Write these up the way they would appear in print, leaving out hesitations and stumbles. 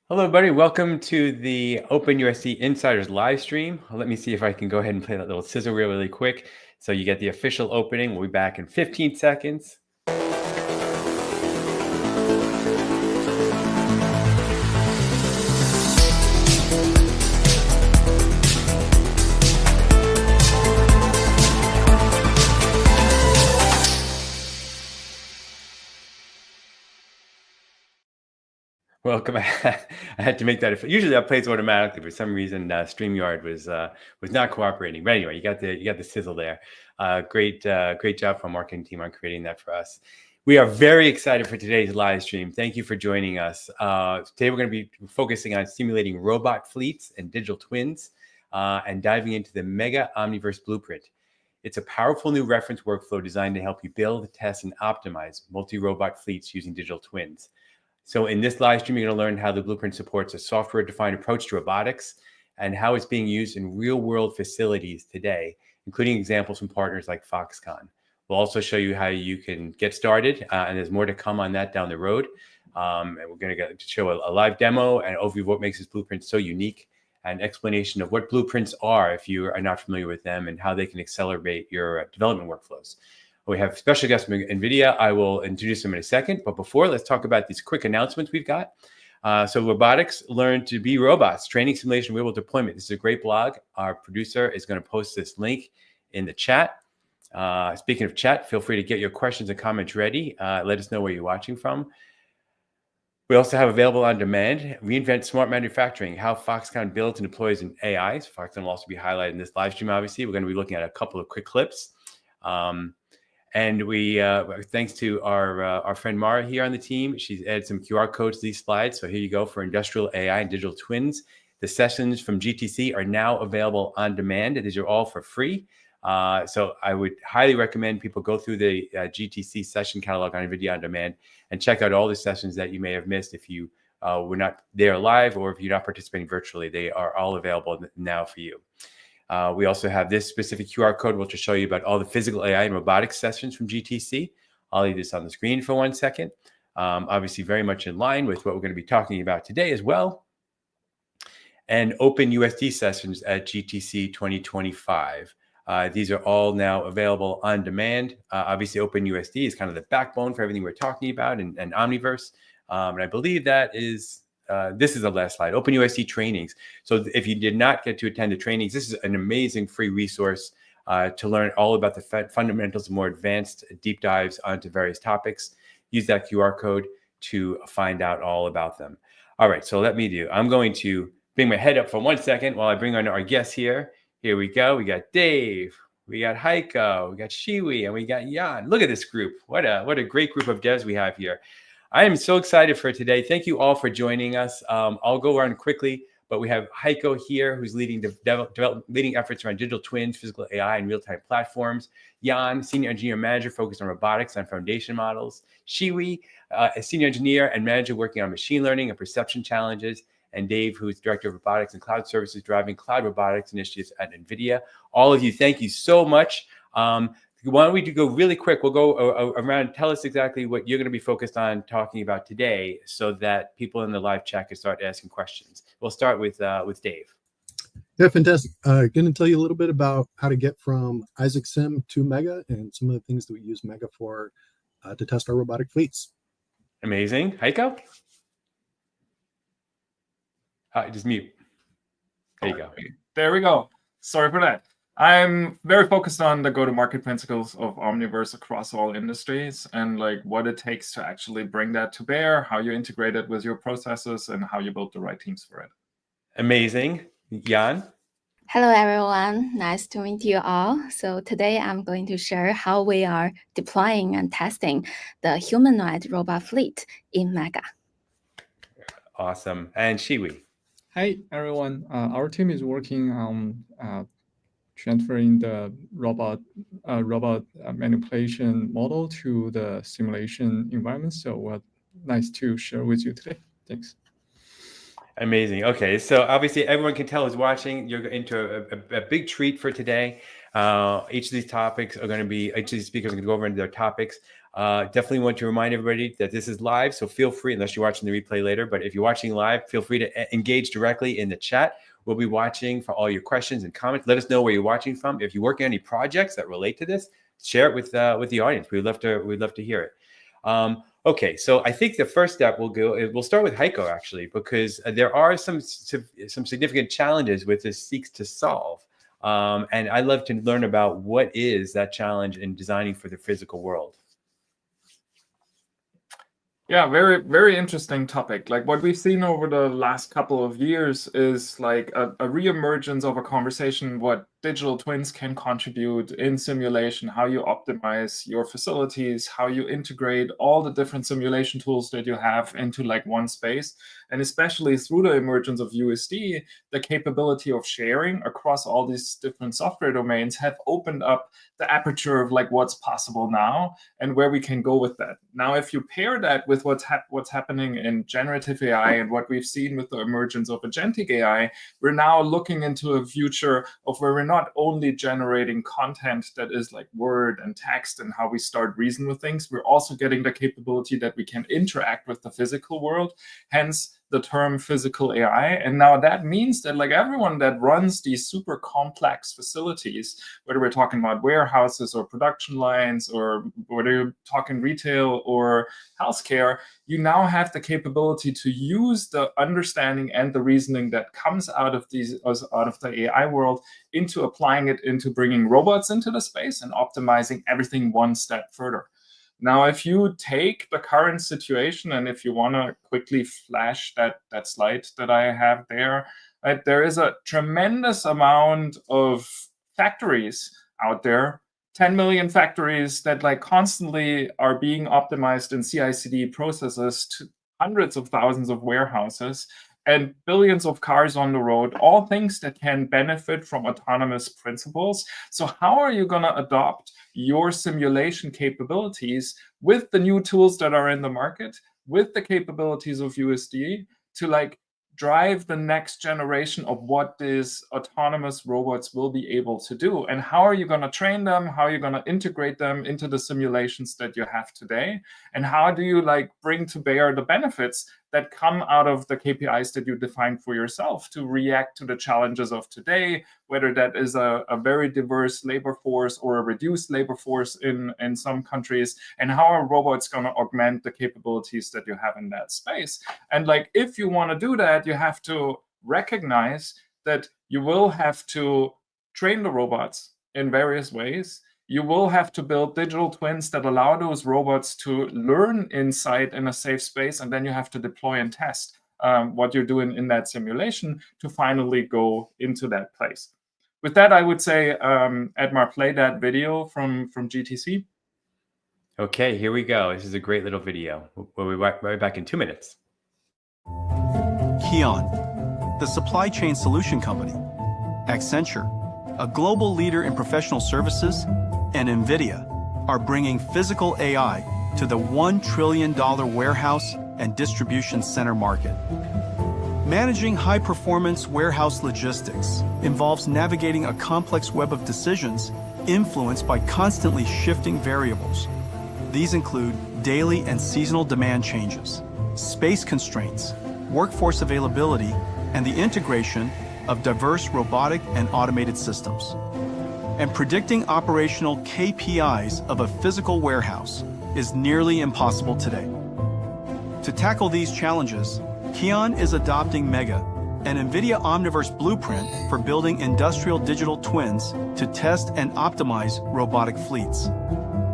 Hello, everybody. Welcome to the OpenUSD Insiders live stream. Let me see if I can go ahead and play that little sizzle reel really quick. So you get the official opening. We'll be back in 15 seconds. Welcome. I had to make that. Usually that plays automatically. For some reason, StreamYard was not cooperating. But anyway, you got the sizzle there. Great job from our marketing team on creating that for us. We are very excited for today's live stream. Thank you for joining us. Today we're going to be focusing on simulating robot fleets and digital twins, and diving into the Mega Omniverse Blueprint. It's a powerful new reference workflow designed to help you build, test, and optimize multi-robot fleets using digital twins. So in this live stream, you're going to learn how the Blueprint supports a software-defined approach to robotics and how it's being used in real-world facilities today, including examples from partners like Foxconn. We'll also show you how you can get started, and there's more to come on that down the road. And we're going to show a live demo and overview of what makes this Blueprint so unique, and explanation of what blueprints are if you are not familiar with them and how they can accelerate your development workflows. We have special guest from NVIDIA. I will introduce them in a second. But before, let's talk about these quick announcements we've got. So robotics, learn to be robots, training simulation, real-world deployment. This is a great blog. Our producer is going to post this link in the chat. Speaking of chat, feel free to get your questions and comments ready. Let us know where you're watching from. We also have available on demand, Reinvent Smart Manufacturing, how Foxconn builds and deploys an AI. So Foxconn will also be highlighted in this live stream, obviously. We're going to be looking at a couple of quick clips. And we, thanks to our friend Mara here on the team, she's added some QR codes to these slides. So here you go for industrial AI and digital twins. The sessions from GTC are now available on demand. These are all for free. So I would highly recommend people go through the GTC session catalog on NVIDIA On Demand and check out all the sessions that you may have missed if you were not there live, or if you're not participating virtually. They are all available now for you. We also have this specific QR code, which will show you about all the physical AI and robotics sessions from GTC. I'll leave this on the screen for 1 second. Obviously, very much in line with what we're going to be talking about today as well. And OpenUSD sessions at GTC 2025. These are all now available on demand. Obviously, OpenUSD is kind of the backbone for everything we're talking about, and Omniverse. And I believe that is... this is the last slide, OpenUSD trainings. So if you did not get to attend the trainings, this is an amazing free resource to learn all about the fundamentals of more advanced deep dives onto various topics. Use that QR code to find out all about them. All right, so I'm going to bring my head up for 1 second while I bring on our guests here. Here we go. We got Dave, we got Heiko, we got Shiwi, and we got Jan. Look at this group. What a great group of devs we have here. I am so excited for today. Thank you all for joining us. I'll go around quickly, but we have Heiko here, who's leading efforts around digital twins, physical AI, and real-time platforms. Jan, senior engineer manager focused on robotics and foundation models. Shiwi, a senior engineer and manager working on machine learning and perception challenges. And Dave, who's director of robotics and cloud services, driving cloud robotics initiatives at NVIDIA. All of you, thank you so much. Why don't we go really quick? We'll go around. Tell us exactly what you're going to be focused on talking about today, so that people in the live chat can start asking questions. We'll start with Dave. Yeah, fantastic. Going to tell you a little bit about how to get from Isaac Sim to Mega and some of the things that we use Mega for to test our robotic fleets. Amazing. Heiko? Just mute. There you go. There we go. Sorry for that. I'm very focused on the go-to-market principles of Omniverse across all industries, and like what it takes to actually bring that to bear, how you integrate it with your processes, and how you build the right teams for it. Amazing. Jan? Hello, everyone. Nice to meet you all. So today I'm going to share how we are deploying and testing the humanoid robot fleet in Mega. Awesome. And Shiwi? Hi, everyone. Our team is working on transferring the robot manipulation model to the simulation environment. So nice to share with you today. Thanks. Amazing. Okay, so obviously everyone can tell who's watching, you're into a big treat for today. Each of these speakers are going to go over into their topics. Definitely want to remind everybody that this is live, so feel free, unless you're watching the replay later, but if you're watching live, feel free to engage directly in the chat. We'll be watching for all your questions and comments. Let us know where you're watching from. If you work on any projects that relate to this, share it with the audience. We'd love to hear it. Okay, so I think the first step we'll start with Heiko, actually, because there are some significant challenges with this seeks to solve. And I'd love to learn about what is that challenge in designing for the physical world. Yeah, very, very interesting topic. Like what we've seen over the last couple of years is like a reemergence of a conversation, what digital twins can contribute in simulation, how you optimize your facilities, how you integrate all the different simulation tools that you have into like one space. And especially through the emergence of USD, the capability of sharing across all these different software domains have opened up the aperture of like what's possible now and where we can go with that. Now, if you pair that with what's happening in generative AI and what we've seen with the emergence of agentic AI, we're now looking into a future of where we're not only generating content that is like word and text and how we start reason with things, we're also getting the capability that we can interact with the physical world, hence the term physical AI. And now that means that like everyone that runs these super complex facilities, whether we're talking about warehouses or production lines, or whether you're talking retail or healthcare, you now have the capability to use the understanding and the reasoning that comes out of the AI world into applying it into bringing robots into the space and optimizing everything one step further. Now, if you take the current situation, and if you want to quickly flash that slide that I have there, right, there is a tremendous amount of factories out there, 10 million factories that like constantly are being optimized in CI/CD processes, to hundreds of thousands of warehouses, and billions of cars on the road, all things that can benefit from autonomous principles. So how are you going to adopt your simulation capabilities with the new tools that are in the market, with the capabilities of USD, to like drive the next generation of what these autonomous robots will be able to do? And how are you going to train them? How are you going to integrate them into the simulations that you have today? And how do you like bring to bear the benefits that come out of the KPIs that you define for yourself to react to the challenges of today, whether that is a very diverse labor force or a reduced labor force in some countries, and how are robots going to augment the capabilities that you have in that space? And like, if you want to do that, you have to recognize that you will have to train the robots in various ways. You will have to build digital twins that allow those robots to learn inside in a safe space, and then you have to deploy and test what you're doing in that simulation to finally go into that place. With that, I would say, Edmar, play that video from GTC. Okay, here we go. This is a great little video. We'll be right back in 2 minutes. KION, the supply chain solution company, Accenture, a global leader in professional services, and NVIDIA are bringing physical AI to the $1 trillion warehouse and distribution center market. Managing high-performance warehouse logistics involves navigating a complex web of decisions influenced by constantly shifting variables. These include daily and seasonal demand changes, space constraints, workforce availability, and the integration of diverse robotic and automated systems. And predicting operational KPIs of a physical warehouse is nearly impossible today. To tackle these challenges, KION is adopting Mega, an NVIDIA Omniverse Blueprint for building industrial digital twins to test and optimize robotic fleets.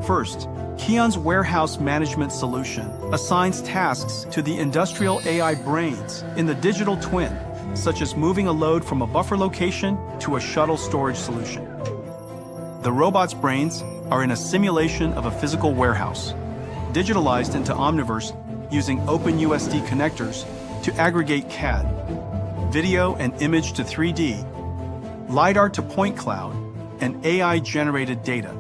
First, KION's warehouse management solution assigns tasks to the industrial AI brains in the digital twin, such as moving a load from a buffer location to a shuttle storage solution. The robot's brains are in a simulation of a physical warehouse, digitalized into Omniverse using OpenUSD connectors to aggregate CAD, video and image to 3D, LiDAR to point cloud, and AI-generated data.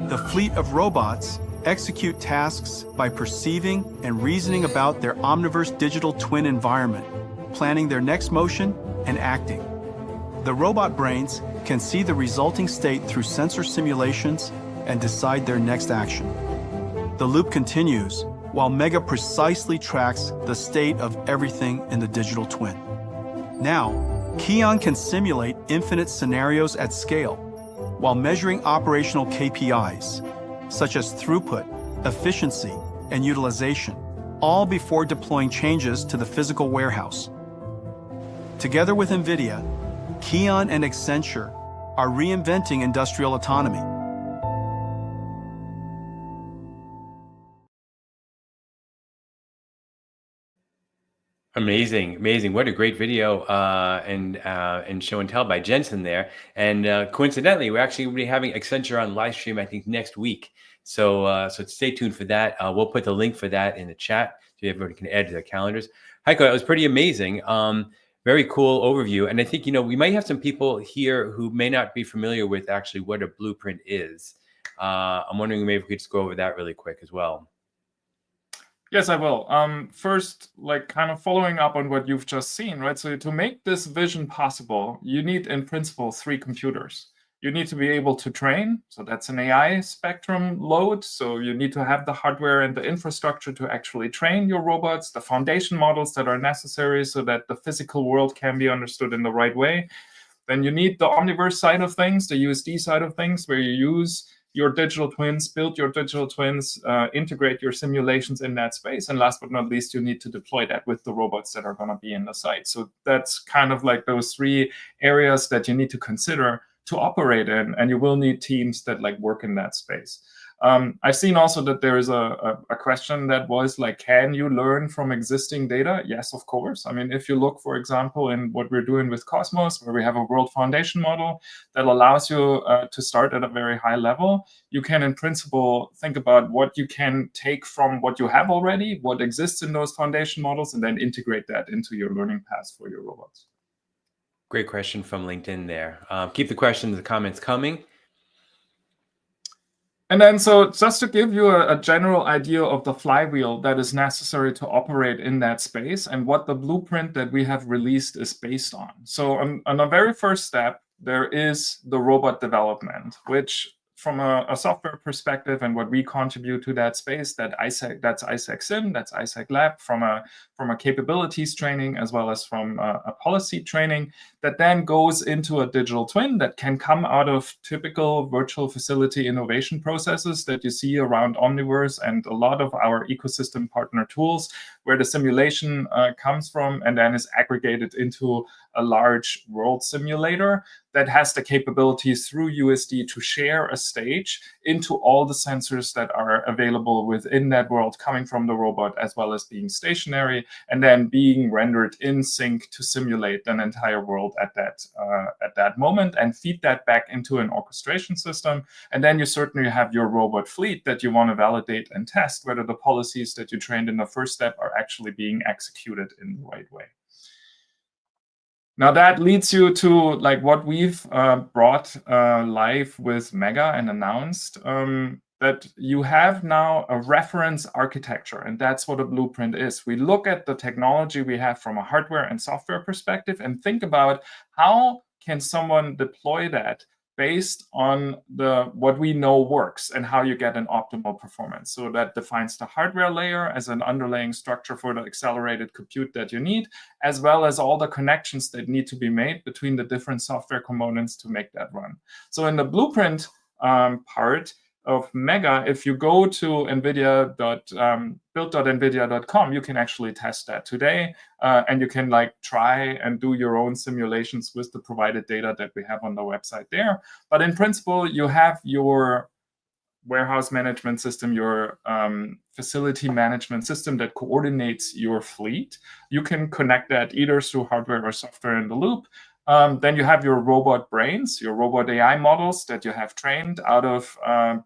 The fleet of robots execute tasks by perceiving and reasoning about their Omniverse digital twin environment, planning their next motion and acting. The robot brains can see the resulting state through sensor simulations and decide their next action. The loop continues while Mega precisely tracks the state of everything in the digital twin. Now, Keon can simulate infinite scenarios at scale while measuring operational KPIs, such as throughput, efficiency, and utilization, all before deploying changes to the physical warehouse. Together with NVIDIA, Keon and Accenture are reinventing industrial autonomy. Amazing, amazing! What a great video and show and tell by Jensen there. And coincidentally, we're actually going to be having Accenture on live stream, I think, next week. So stay tuned for that. We'll put the link for that in the chat so everybody can add to their calendars. Heiko, that was pretty amazing. Very cool overview. And I think, we might have some people here who may not be familiar with actually what a blueprint is. I'm wondering maybe we could just go over that really quick as well. Yes, I will. First, kind of following up on what you've just seen, right? So to make this vision possible, you need, in principle, 3 computers. You need to be able to train, so that's an AI spectrum load. So you need to have the hardware and the infrastructure to actually train your robots, the foundation models that are necessary so that the physical world can be understood in the right way. Then you need the Omniverse side of things, the USD side of things, where you use your digital twins, build your digital twins, integrate your simulations in that space. And last but not least, you need to deploy that with the robots that are going to be in the site. So that's kind of like those 3 areas that you need to consider to operate in, and you will need teams that work in that space. I've seen also that there is a question that was can you learn from existing data? Yes, of course. I mean, if you look, for example, in what we're doing with Cosmos, where we have a world foundation model that allows you to start at a very high level, you can, in principle, think about what you can take from what you have already, what exists in those foundation models, and then integrate that into your learning paths for your robots. Great question from LinkedIn there. Keep the questions, the comments coming. And then, so just to give you a general idea of the flywheel that is necessary to operate in that space and what the blueprint that we have released is based on. So on the very first step, there is the robot development, which from a software perspective and what we contribute to that space, that's ISAC Sim, that's ISAC Lab, from a capabilities training as well as from a policy training that then goes into a digital twin that can come out of typical virtual facility innovation processes that you see around Omniverse and a lot of our ecosystem partner tools, where the simulation comes from and then is aggregated into a large world simulator that has the capabilities through USD to share a stage into all the sensors that are available within that world, coming from the robot as well as being stationary, and then being rendered in sync to simulate an entire world at that moment and feed that back into an orchestration system. And then you certainly have your robot fleet that you want to validate and test whether the policies that you trained in the first step are actually being executed in the right way. Now that leads you to what we've brought live with Mega and announced, that you have now a reference architecture, and that's what a blueprint is. We look at the technology we have from a hardware and software perspective and think about how can someone deploy that based on what we know works and how you get an optimal performance. So that defines the hardware layer as an underlying structure for the accelerated compute that you need, as well as all the connections that need to be made between the different software components to make that run. So in the blueprint part of Mega, if you go to build.nvidia.com, you can actually test that today, and you can try and do your own simulations with the provided data that we have on the website there. But in principle, you have your warehouse management system, your facility management system that coordinates your fleet. You can connect that either through hardware or software in the loop. Then you have your robot brains, your robot AI models that you have trained out of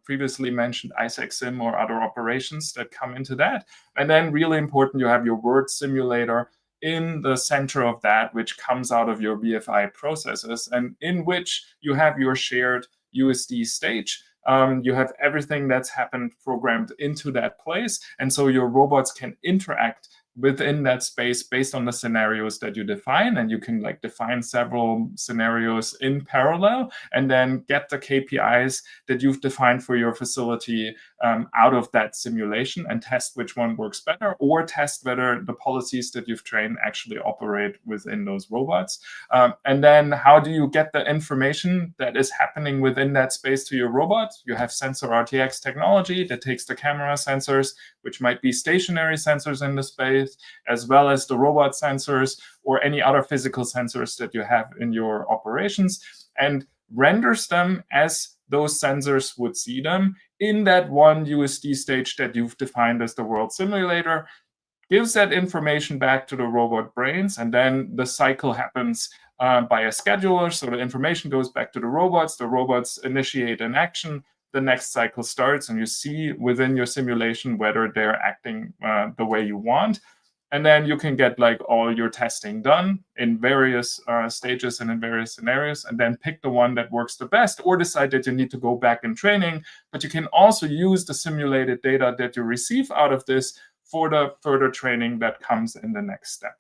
previously mentioned ISAC Sim or other operations that come into that. And then really important, you have your word simulator in the center of that, which comes out of your BFI processes, and in which you have your shared USD stage. You have everything that's happened programmed into that place. And so your robots can interact within that space based on the scenarios that you define, and you can like define several scenarios in parallel and then get the KPIs that you've defined for your facility out of that simulation and test which one works better, or test whether the policies that you've trained actually operate within those robots. And then how do you get the information that is happening within that space to your robot? You have sensor RTX technology that takes the camera sensors, which might be stationary sensors in the space, as well as the robot sensors or any other physical sensors that you have in your operations, and renders them as those sensors would see them in that one USD stage that you've defined as the world simulator, gives that information back to the robot brains, and then the cycle happens by a scheduler. So the information goes back to the robots initiate an action, the next cycle starts, and you see within your simulation whether they're acting the way you want. And then you can get like all your testing done in various stages and in various scenarios, and then pick the one that works the best, or decide that you need to go back in training. But you can also use the simulated data that you receive out of this for the further training that comes in the next step.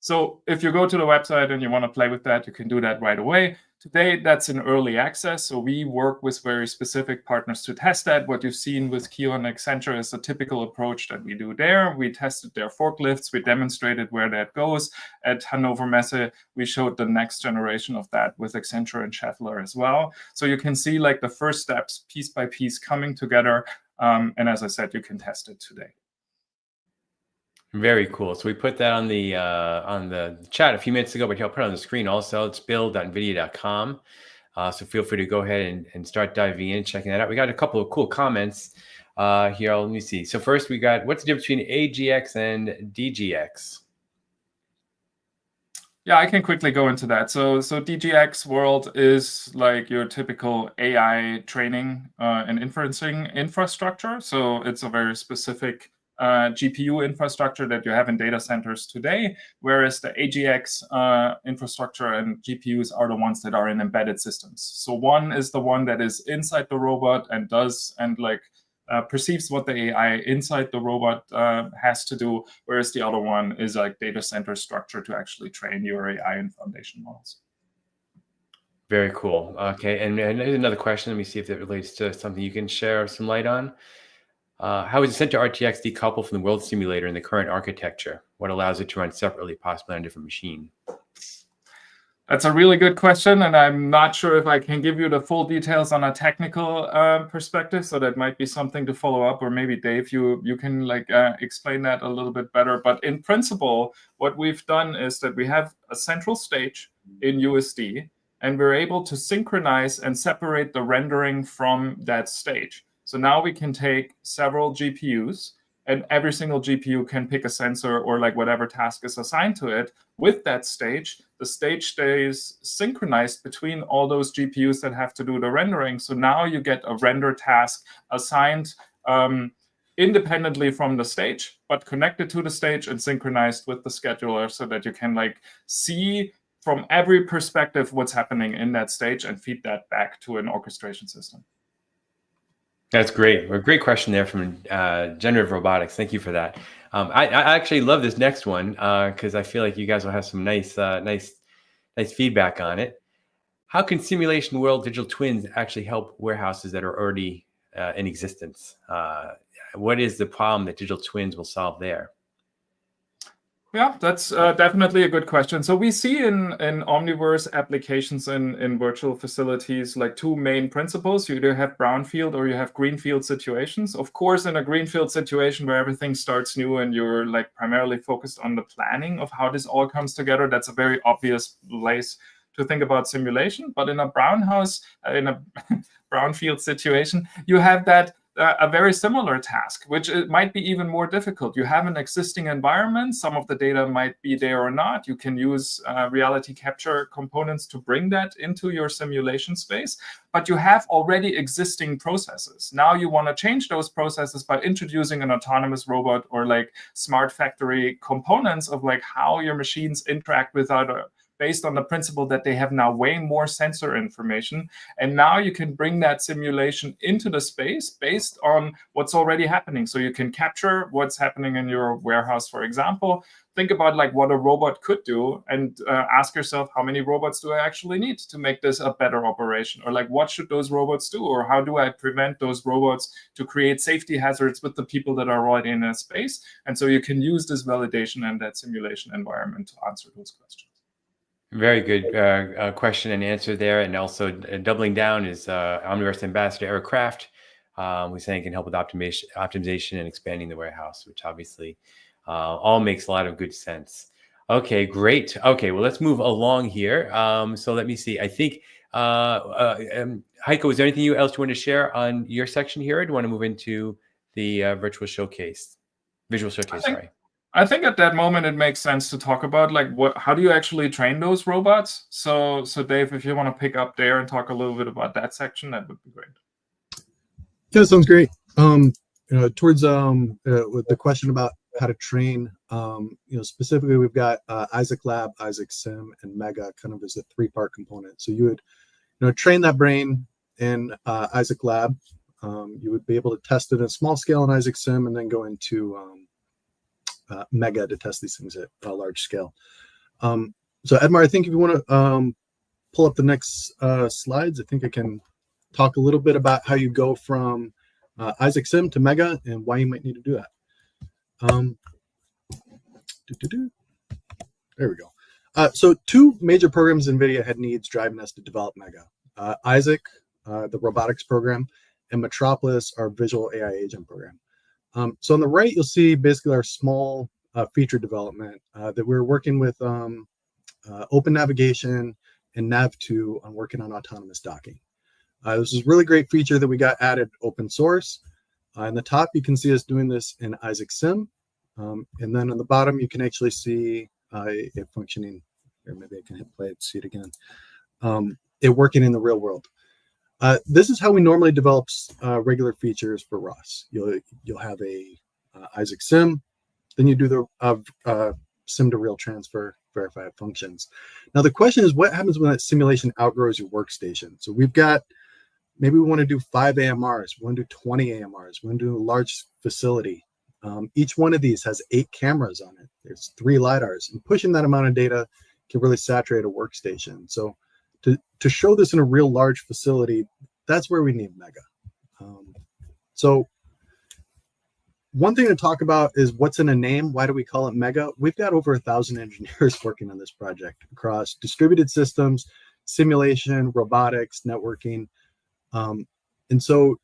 So if you go to the website and you want to play with that, you can do that right away. Today, that's in early access, so we work with very specific partners to test that. What you've seen with Kio and Accenture is a typical approach that we do there. We tested their forklifts, we demonstrated where that goes. At Hannover Messe, we showed the next generation of that with Accenture and Schaeffler as well. So you can see like the first steps piece by piece coming together, and as I said, you can test it today. Very cool. So we put that on the chat a few minutes ago, but I'll put it on the screen also. It's build.nvidia.com. So feel free to go ahead and start diving in, checking that out. We got a couple of cool comments here. Let me see. So first we got, what's the difference between AGX and DGX? Yeah, I can quickly go into that. So DGX world is like your typical AI training and inferencing infrastructure. So it's a very specific GPU infrastructure that you have in data centers today, whereas the AGX infrastructure and GPUs are the ones that are in embedded systems. So one is the one that is inside the robot and perceives what the AI inside the robot has to do, whereas the other one is like data center structure to actually train your AI and foundation models. Very cool. Okay, and another question. Let me see if that relates to something you can share some light on. How is Accenture RTX decoupled from the world simulator in the current architecture? What allows it to run separately, possibly on a different machine? That's a really good question, and I'm not sure if I can give you the full details on a technical perspective, so that might be something to follow up, or maybe Dave, you can like explain that a little bit better. But in principle, what we've done is that we have a central stage in USD, and we're able to synchronize and separate the rendering from that stage. So now we can take several GPUs, and every single GPU can pick a sensor or like whatever task is assigned to it with that stage. The stage stays synchronized between all those GPUs that have to do the rendering. So now you get a render task assigned independently from the stage, but connected to the stage and synchronized with the scheduler, so that you can like see from every perspective what's happening in that stage and feed that back to an orchestration system. That's great. Well, great question there from Generative Robotics. Thank you for that. I actually love this next one because I feel like you guys will have some nice feedback on it. How can simulation world digital twins actually help warehouses that are already in existence? What is the problem that digital twins will solve there? Yeah, that's definitely a good question. So we see in Omniverse applications in virtual facilities like two main principles. You either have brownfield or you have greenfield situations. Of course, in a greenfield situation where everything starts new and you're like primarily focused on the planning of how this all comes together, that's a very obvious place to think about simulation. But in a brownfield situation, you have that a very similar task, which it might be even more difficult. You have an existing environment. Some of the data might be there or not. You can use reality capture components to bring that into your simulation space, but you have already existing processes. Now you want to change those processes by introducing an autonomous robot or like smart factory components of like how your machines interact with based on the principle that they have now way more sensor information. And now you can bring that simulation into the space based on what's already happening. So you can capture what's happening in your warehouse, for example. Think about like what a robot could do and ask yourself, how many robots do I actually need to make this a better operation? Or like, what should those robots do? Or how do I prevent those robots to create safety hazards with the people that are already in a space? And so you can use this validation and that simulation environment to answer those questions. Very good question and answer there. And also doubling down is Omniverse Ambassador Eric Kraft, who's saying can help with optimization and expanding the warehouse, which obviously all makes a lot of good sense. Okay, great. Okay, well, let's move along here. So let me see. I think, Heiko, is there anything else you want to share on your section here? Or do you want to move into the visual showcase, sorry. I think at that moment it makes sense to talk about like how do you actually train those robots? So Dave, if you want to pick up there and talk a little bit about that section, that would be great. Yeah, sounds great. Towards with the question about how to train, specifically we've got Isaac Lab, Isaac Sim, and Mega kind of as a three-part component. So you would train that brain in Isaac Lab. You would be able to test it at a small scale in Isaac Sim, and then go into Mega to test these things at a large scale. So Edmar, I think if you want to pull up the next slides, I think I can talk a little bit about how you go from Isaac Sim to Mega and why you might need to do that. There we go. So two major programs NVIDIA had needs driving us to develop Mega. Isaac, the robotics program, and Metropolis, our visual AI agent program. So on the right, you'll see basically our small feature development that we're working with Open Navigation and Nav2 on working on autonomous docking. This is a really great feature that we got added open source. In the top, you can see us doing this in Isaac Sim. And then on the bottom, you can actually see it functioning, or maybe I can hit play to see it again, it working in the real world. This is how we normally develop regular features for ROS. You'll have a Isaac Sim, then you do the sim to real transfer, verify functions. Now the question is, what happens when that simulation outgrows your workstation? So we've got, maybe we want to do 5 AMRs, we want to do 20 AMRs, we want to do a large facility. Each one of these has 8 cameras on it. There's 3 LiDARs, and pushing that amount of data can really saturate a workstation. So to show this in a real large facility, that's where we need Mega. So one thing to talk about is what's in a name. Why do we call it Mega? We've got over 1,000 engineers working on this project across distributed systems, simulation, robotics, networking. And so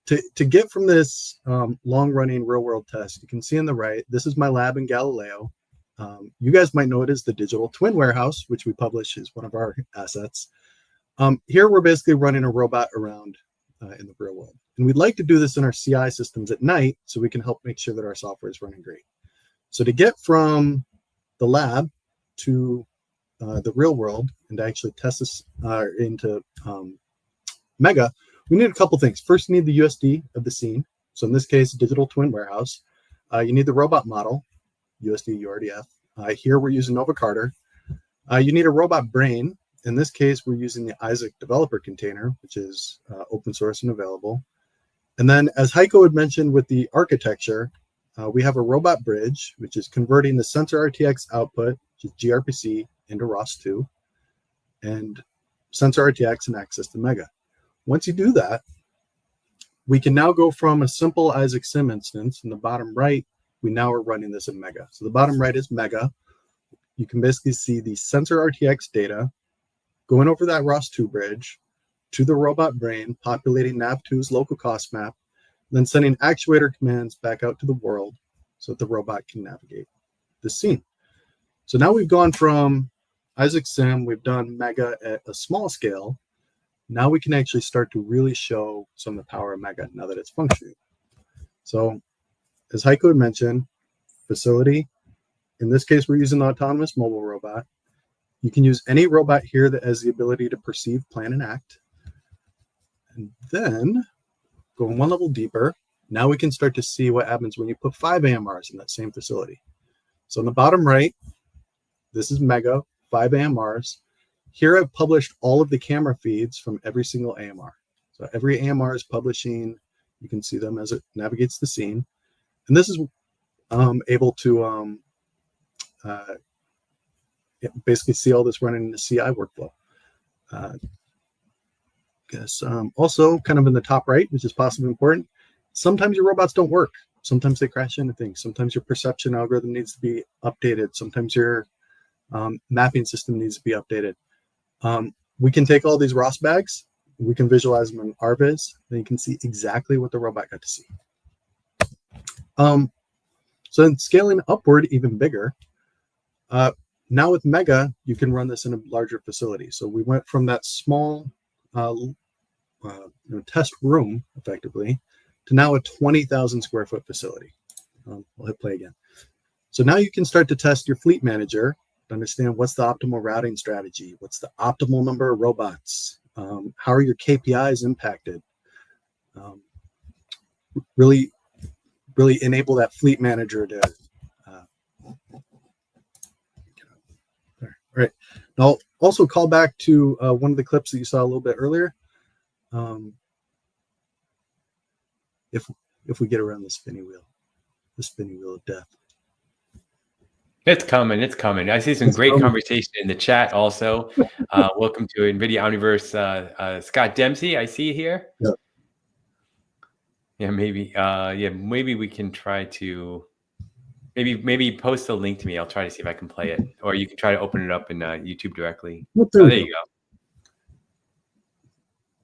to get from this long-running real-world test, you can see on the right, this is my lab in Galileo. You guys might know it as the Digital Twin Warehouse, which we publish as one of our assets. Here, we're basically running a robot around in the real world. And we'd like to do this in our CI systems at night so we can help make sure that our software is running great. So to get from the lab to the real world and to actually test this into Mega, we need a couple things. First, you need the USD of the scene. So in this case, Digital Twin Warehouse. You need the robot model, USD URDF. Here we're using Nova Carter. You need a robot brain. In this case, we're using the Isaac developer container, which is open source and available. And then, as Heiko had mentioned with the architecture, we have a robot bridge, which is converting the sensor RTX output, which is gRPC, into ROS2, and sensor RTX and access to Mega. Once you do that, we can now go from a simple Isaac Sim instance. In the bottom right, we now are running this in Mega. So the bottom right is Mega. You can basically see the sensor RTX data going over that ROS2 bridge to the robot brain, populating Nav2's local cost map, then sending actuator commands back out to the world so that the robot can navigate the scene. So now we've gone from Isaac Sim, we've done Mega at a small scale. Now we can actually start to really show some of the power of Mega now that it's functioning. So as Heiko had mentioned, facility, in this case, we're using the autonomous mobile robot. You can use any robot here that has the ability to perceive, plan, and act. And then going one level deeper, now we can start to see what happens when you put 5 AMRs in that same facility. So in the bottom right, this is Mega 5 AMRs. Here I've published all of the camera feeds from every single AMR. So every AMR is publishing, you can see them as it navigates the scene. And this is able to basically see all this running in the CI workflow. Also, kind of in the top right, which is possibly important, sometimes your robots don't work. Sometimes they crash into things. Sometimes your perception algorithm needs to be updated. Sometimes your mapping system needs to be updated. We can take all these ROS bags, we can visualize them in RViz, then you can see exactly what the robot got to see. So then scaling upward even bigger, now with Mega, you can run this in a larger facility. So we went from that small test room, effectively, to now a 20,000 square foot facility. I'll hit play again. So now you can start to test your fleet manager to understand what's the optimal routing strategy, what's the optimal number of robots, how are your KPIs impacted. Really enable that fleet manager to all right. Now, I'll also call back to one of the clips that you saw a little bit earlier. If we get around the spinning wheel of death. It's coming. It's coming. I see some great conversation in the chat also. Welcome to NVIDIA Omniverse, Scott Dempsey. I see here. Yeah. Yeah, maybe we can try to maybe post a link to me. I'll try to see if I can play it, or you can try to open it up in YouTube directly. There you go.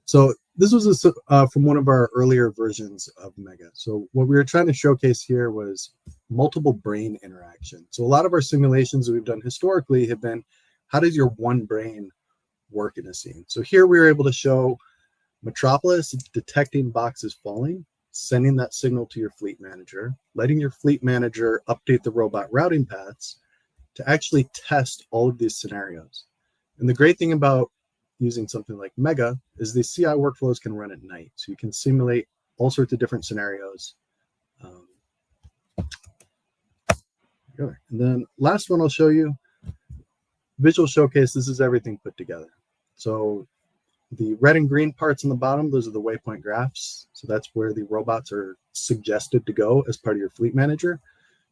So this was from one of our earlier versions of Mega. So what we were trying to showcase here was multiple brain interaction. So a lot of our simulations that we've done historically have been, how does your one brain work in a scene? So here we were able to show Metropolis detecting boxes falling, sending that signal to your fleet manager, letting your fleet manager update the robot routing paths to actually test all of these scenarios. And the great thing about using something like Mega is the CI workflows can run at night. So you can simulate all sorts of different scenarios. And then last one I'll show you, visual showcase. This is everything put together. So the red and green parts on the bottom, those are the waypoint graphs. So that's where the robots are suggested to go as part of your fleet manager.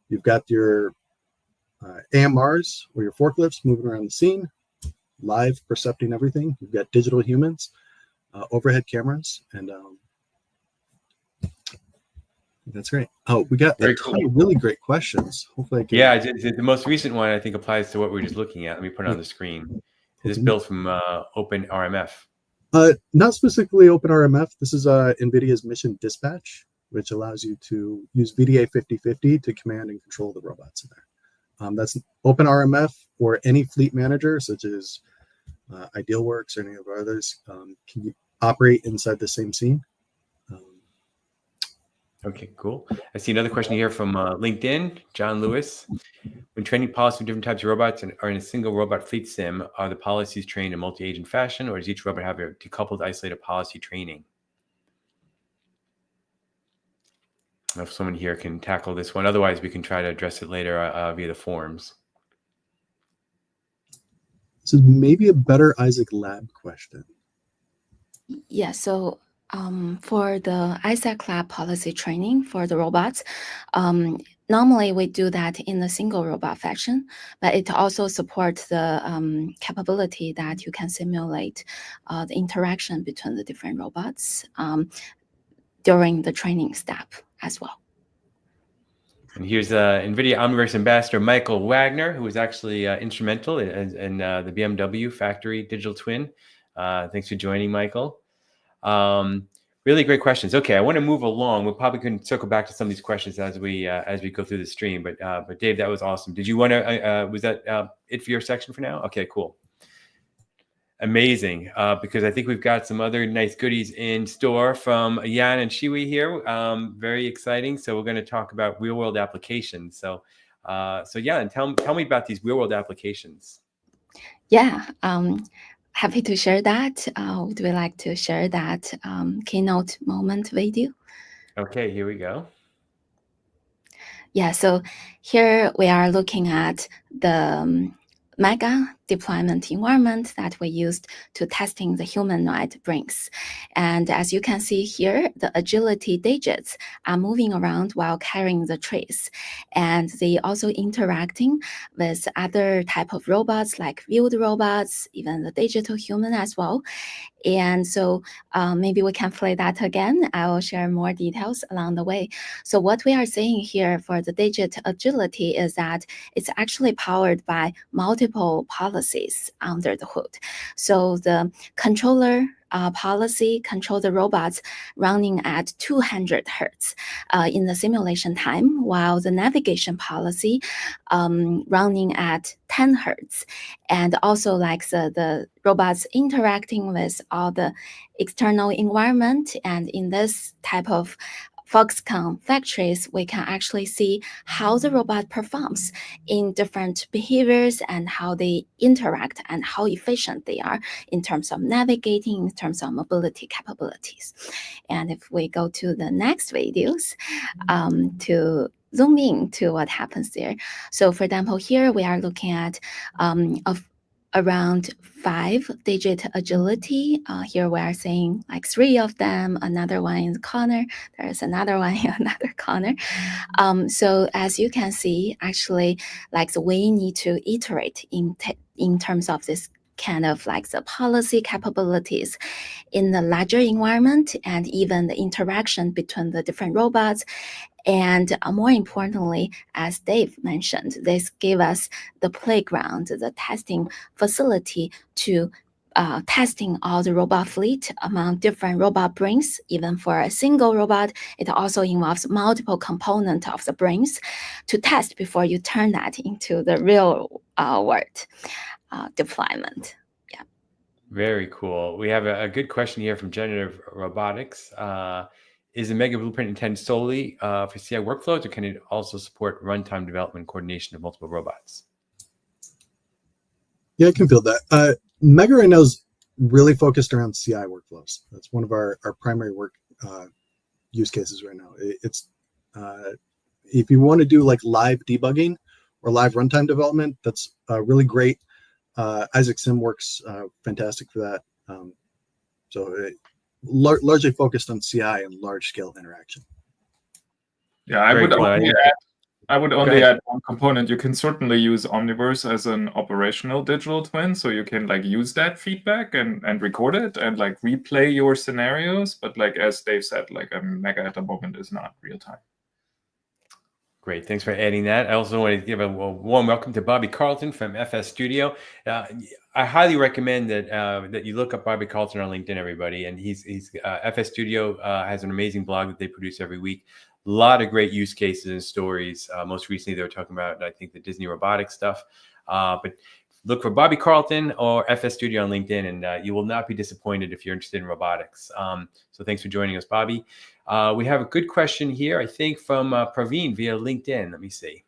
You've got your AMRs or your forklifts moving around the scene, live percepting everything. You've got digital humans, overhead cameras, and that's great. Oh, we got a ton of really great questions. Hopefully I can... Yeah, the most recent one I think applies to what we're just looking at. Let me put it on the screen. Is this built from OpenRMF? Not specifically OpenRMF. This is NVIDIA's Mission Dispatch, which allows you to use VDA 5050 to command and control the robots in there. That's OpenRMF, or any fleet manager, such as IdealWorks or any of our others, can operate inside the same scene. Okay, cool. I see another question here from LinkedIn, John Lewis. When training policies for different types of robots and are in a single robot fleet sim, are the policies trained in multi-agent fashion, or does each robot have a decoupled, isolated policy training? I don't know if someone here can tackle this one. Otherwise, we can try to address it later via the forums. This is maybe a better Isaac Lab question. Yeah, so for the Isaac Lab policy training for the robots, normally we do that in a single robot fashion, but it also supports the capability that you can simulate the interaction between the different robots during the training step as well. And here's NVIDIA Omniverse Ambassador Michael Wagner, who was actually instrumental in the BMW factory digital twin. Thanks for joining, Michael. Really great questions. Okay, I want to move along. We'll probably can circle back to some of these questions as we go through the stream. But Dave, that was awesome. Did you want to? Was that it for your section for now? Okay, cool. Amazing. Because I think we've got some other nice goodies in store from Jan and Shiwi here. Very exciting. So we're going to talk about real world applications. So Jan, tell me about these real world applications. Yeah. Happy to share that. Would we like to share that keynote moment video? Okay, here we go. Yeah, so here we are looking at the Mega deployment environment that we used to testing the humanoid brains. And as you can see here, the agility digits are moving around while carrying the trays. And they also interacting with other type of robots like wheeled robots, even the digital human as well. And so maybe we can play that again. I will share more details along the way. So what we are seeing here for the digit agility is that it's actually powered by multiple policies under the hood. So the controller policy control the robots running at 200 hertz in the simulation time, while the navigation policy running at 10 hertz. And also like the robots interacting with all the external environment. And in this type of Foxconn factories, we can actually see how the robot performs in different behaviors and how they interact and how efficient they are in terms of navigating, in terms of mobility capabilities. And if we go to the next videos to zoom in to what happens there. So for example, here we are looking at around 5-digit agility. Here we are saying like 3 of them, another one in the corner, there's another one in another corner. So as you can see, actually, like we need to iterate in terms of this kind of like the policy capabilities in the larger environment and even the interaction between the different robots. And more importantly, as Dave mentioned, this gave us the playground, the testing facility to testing all the robot fleet among different robot brains. Even for a single robot, it also involves multiple components of the brains to test before you turn that into the real world deployment. Yeah. Very cool. We have a good question here from Generative Robotics. Is the Mega Blueprint intended solely for CI workflows, or can it also support runtime development coordination of multiple robots? Yeah, I can feel that. Mega right now is really focused around CI workflows. That's one of our primary work use cases right now. It's if you want to do like live debugging or live runtime development, that's really great. Isaac Sim works fantastic for that. Largely focused on CI and large-scale interaction. Yeah, I would only add one component. You can certainly use Omniverse as an operational digital twin, so you can like use that feedback and record it and like replay your scenarios. But like as Dave said, like Mega at the moment is not real time. Great, thanks for adding that. I also want to give a warm welcome to Bobby Carlton from FS Studio. I highly recommend that you look up Bobby Carlton on LinkedIn, everybody. And he's FS Studio has an amazing blog that they produce every week. A lot of great use cases and stories. Most recently, they were talking about, I think, the Disney robotics stuff. But look for Bobby Carlton or FS Studio on LinkedIn, and you will not be disappointed if you're interested in robotics. So thanks for joining us, Bobby. We have a good question here, I think, from Praveen via LinkedIn. Let me see.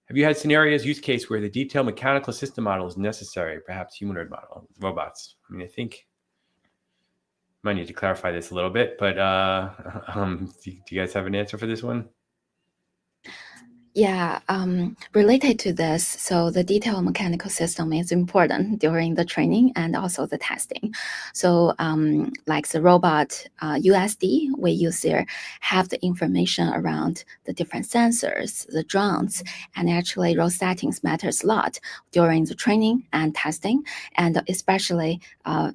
Have you had scenarios, use case where the detailed mechanical system model is necessary, perhaps humanoid model, robots? I mean, I think might need to clarify this a little bit, but do you guys have an answer for this one? Yeah, related to this, so the detailed mechanical system is important during the training and also the testing. So like the robot USD we use there have the information around the different sensors, the drones, and actually those settings matters a lot during the training and testing. And especially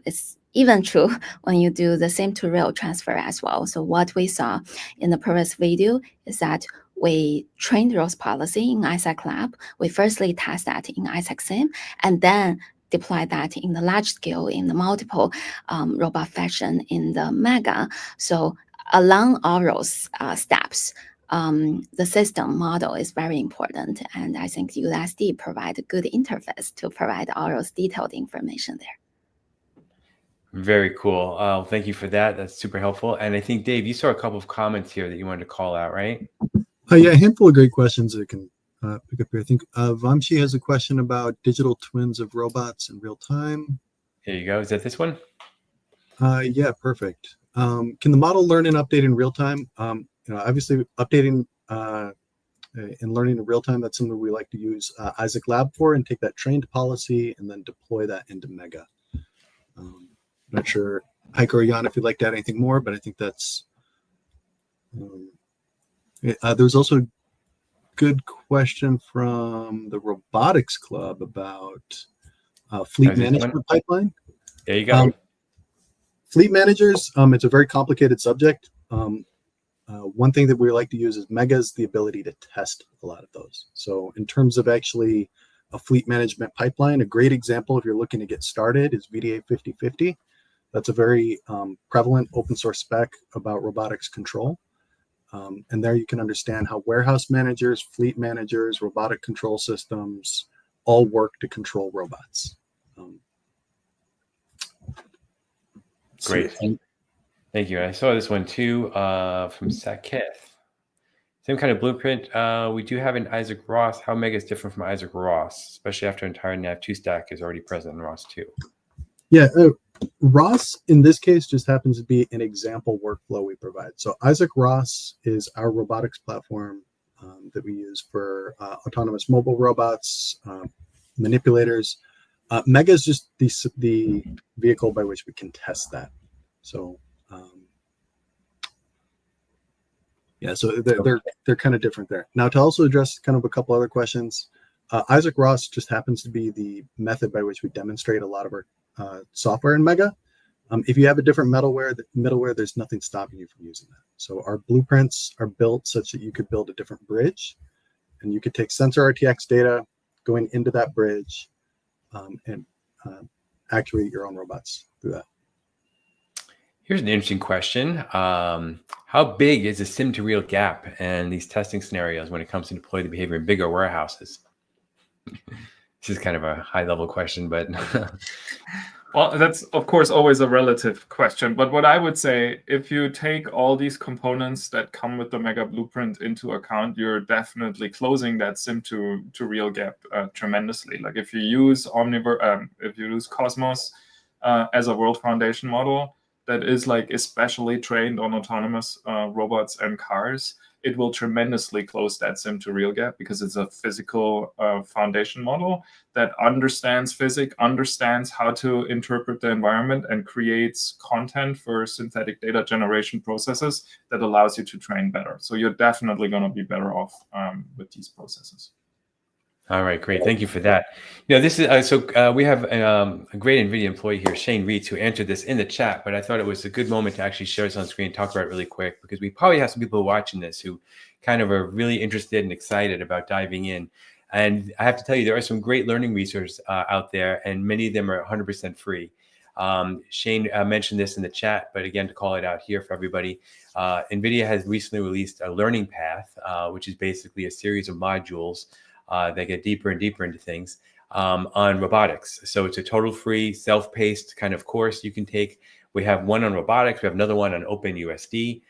it's even true when you do the same to real transfer as well. So what we saw in the previous video is that we trained those policy in Isaac Lab. We firstly test that in Isaac Sim, and then deploy that in the large scale, in the multiple robot fashion in the Mega. So along all those steps, the system model is very important. And I think USD provide a good interface to provide all those detailed information there. Very cool. Thank you for that. That's super helpful. And I think, Dave, you saw a couple of comments here that you wanted to call out, right? Yeah, a handful of great questions that I can pick up here. I think Vamshi has a question about digital twins of robots in real time. Here you go. Is that this one? Yeah, perfect. Can the model learn and update in real time? Obviously, updating in learning in real time, that's something we like to use Isaac Lab for, and take that trained policy and then deploy that into Mega. Not sure, Heiko or Jan, if you'd like to add anything more, but I think that's. There's also a good question from the Robotics Club about fleet management pipeline. There you go. Fleet managers, it's a very complicated subject. One thing that we like to use is Mega's the ability to test a lot of those. So in terms of actually a fleet management pipeline, a great example if you're looking to get started is VDA 5050. That's a very prevalent open source spec about robotics control. And there you can understand how warehouse managers, fleet managers, robotic control systems all work to control robots. Great. Thank you. I saw this one too from Saketh. Same kind of blueprint. We do have an Isaac Ross. How Mega is different from Isaac Ross, especially after entire nav2 stack is already present in Ross 2. Yeah, Ross in this case just happens to be an example workflow we provide. So Isaac Ross is our robotics platform that we use for autonomous mobile robots, manipulators. Mega is just the vehicle by which we can test that. So yeah, so they're kind of different there. Now, to also address kind of a couple other questions, Isaac Ross just happens to be the method by which we demonstrate a lot of our software in Mega. If you have a different middleware, there's nothing stopping you from using that. So our blueprints are built such that you could build a different bridge, and you could take sensor RTX data going into that bridge and actuate your own robots through that. Here's an interesting question. How big is the sim to real gap and these testing scenarios when it comes to deploy the behavior in bigger warehouses? This is kind of a high level question, but. Well, that's of course always a relative question. But what I would say, if you take all these components that come with the Mega Blueprint into account, you're definitely closing that sim to real gap tremendously. Like if you use Omniverse, if you use Cosmos as a world foundation model that is like especially trained on autonomous robots and cars, it will tremendously close that sim to real gap because it's a physical foundation model that understands physics, understands how to interpret the environment, and creates content for synthetic data generation processes that allows you to train better. So you're definitely going to be better off with these processes. All right, great. Thank you for that. You know, this is we have a great NVIDIA employee here, Shane Reitz, who answered this in the chat, but I thought it was a good moment to actually share this on screen and talk about it really quick, because we probably have some people watching this who kind of are really interested and excited about diving in. And I have to tell you, there are some great learning resources out there, and many of them are 100% free. Shane mentioned this in the chat, but again, to call it out here for everybody, NVIDIA has recently released a learning path, which is basically a series of modules that get deeper and deeper into things on robotics. So it's a total free, self-paced kind of course you can take. We have one on robotics. We have another one on OpenUSD,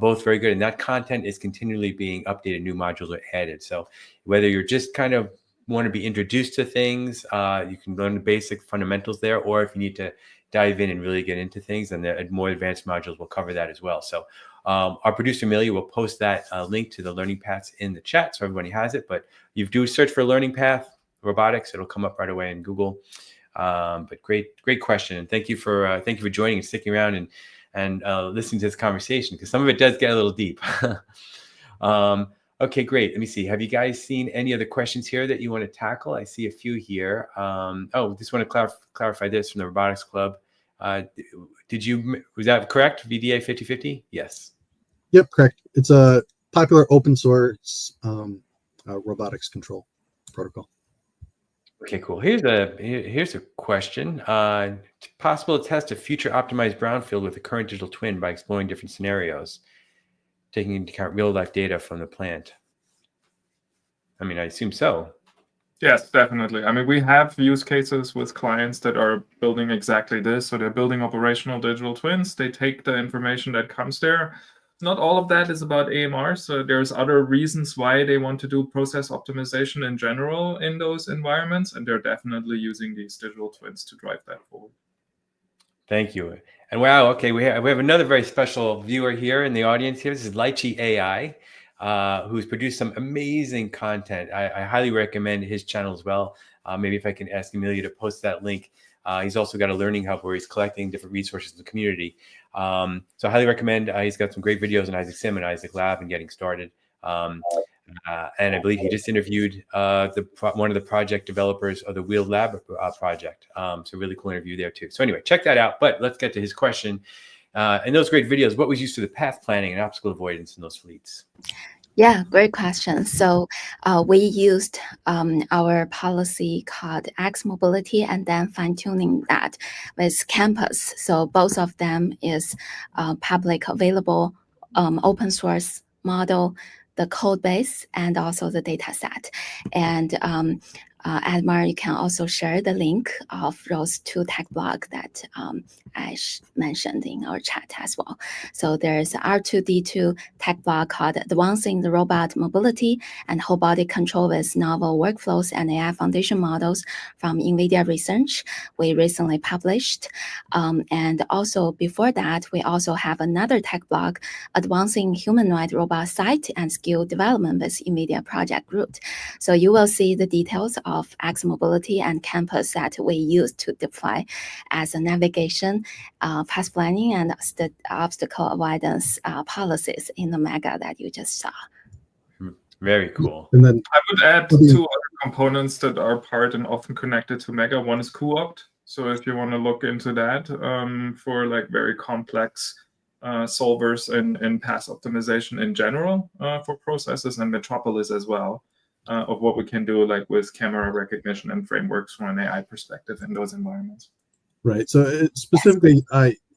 both very good. And that content is continually being updated. New modules are added. So whether you're just kind of want to be introduced to things, you can learn the basic fundamentals there, or if you need to dive in and really get into things, then the more advanced modules will cover that as well. So our producer Amelia will post that link to the learning paths in the chat so everybody has it. But you do search for learning path robotics, it'll come up right away in Google. But great question, and thank you for joining and sticking around and listening to this conversation, because some of it does get a little deep. Okay, great. Let me see. Have you guys seen any other questions here that you want to tackle? I see a few here. Just want to clarify this from the Robotics Club. Was that correct? VDA 5050? Yes. Yep, correct. It's a popular open source robotics control protocol. Okay, cool. Here's a question. Possible to test a future optimized brownfield with a current digital twin by exploring different scenarios, taking into account real life data from the plant. I mean, I assume so. Yes, definitely. I mean, we have use cases with clients that are building exactly this. So they're building operational digital twins. They take the information that comes there. Not all of that is about AMR. So there's other reasons why they want to do process optimization in general in those environments. And they're definitely using these digital twins to drive that forward. Thank you. And wow, okay, we have another very special viewer here in the audience here. This is Lychee AI. who's produced some amazing content. I highly recommend his channel as well. Maybe if I can ask Amelia to post that link. He's also got a learning hub where he's collecting different resources in the community. So I highly recommend. He's got some great videos on Isaac Sim and Isaac Lab and getting started. And I believe he just interviewed one of the project developers of the Wheel Lab project. So really cool interview there too. So anyway, check that out. But let's get to his question. In those great videos, what was used for the path planning and obstacle avoidance in those fleets? Yeah, great question. So we used our policy called X Mobility and then fine-tuning that with Campus. So both of them is public available open source model, the code base, and also the data set. And Admar, you can also share the link of those two tech blogs that I mentioned in our chat as well. So there's R2D2 tech blog called Advancing the Robot Mobility and Whole Body Control with Novel Workflows and AI Foundation Models from NVIDIA Research. We recently published. And also before that, we also have another tech blog, Advancing Humanoid Robot Site and Skill Development with NVIDIA Project Root. So you will see the details of X Mobility and Campus that we use to deploy as a navigation, path planning, and obstacle avoidance policies in the Mega that you just saw. Very cool. And then I would add two other components that are part and often connected to Mega. One is co-opt. So if you want to look into that for like very complex solvers and path optimization in general for processes, and Metropolis as well, of what we can do like with camera recognition and frameworks from an AI perspective in those environments. Right. So specifically,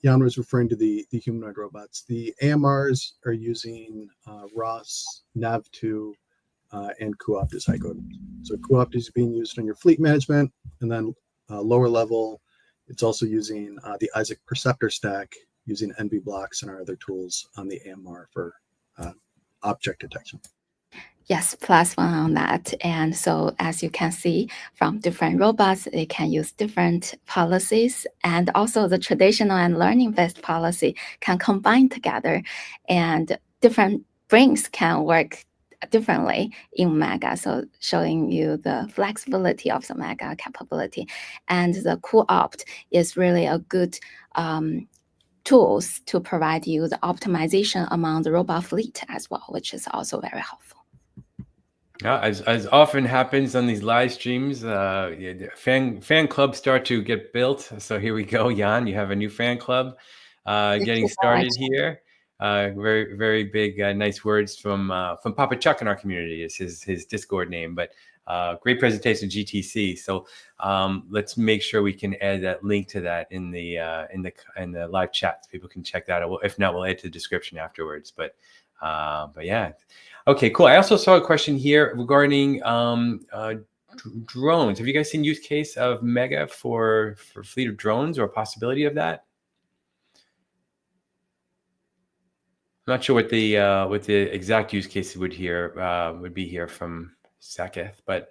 Jan was referring to the humanoid robots. The AMRs are using ROS, Nav2, and co-opt as high code. So co-opt is being used on your fleet management, and then lower level, it's also using the Isaac Perceptor stack, using NV blocks and our other tools on the AMR for object detection. Yes, plus one on that. And so as you can see from different robots, they can use different policies, and also the traditional and learning-based policy can combine together, and different brains can work differently in Mega. So showing you the flexibility of the Mega capability. And the co-opt is really a good tools to provide you the optimization among the robot fleet as well, which is also very helpful. As often happens on these live streams, fan clubs start to get built. So here we go, Jan. You have a new fan club getting started here. Very, very big, nice words from Papa Chuck in our community is his Discord name. But great presentation, GTC. So let's make sure we can add that link to that in the live chat, so people can check that out. If not, we'll add to the description afterwards. But yeah. Okay, cool. I also saw a question here regarding drones. Have you guys seen use case of Mega for fleet of drones, or a possibility of that? I'm not sure what the exact use case would be here from Saketh, but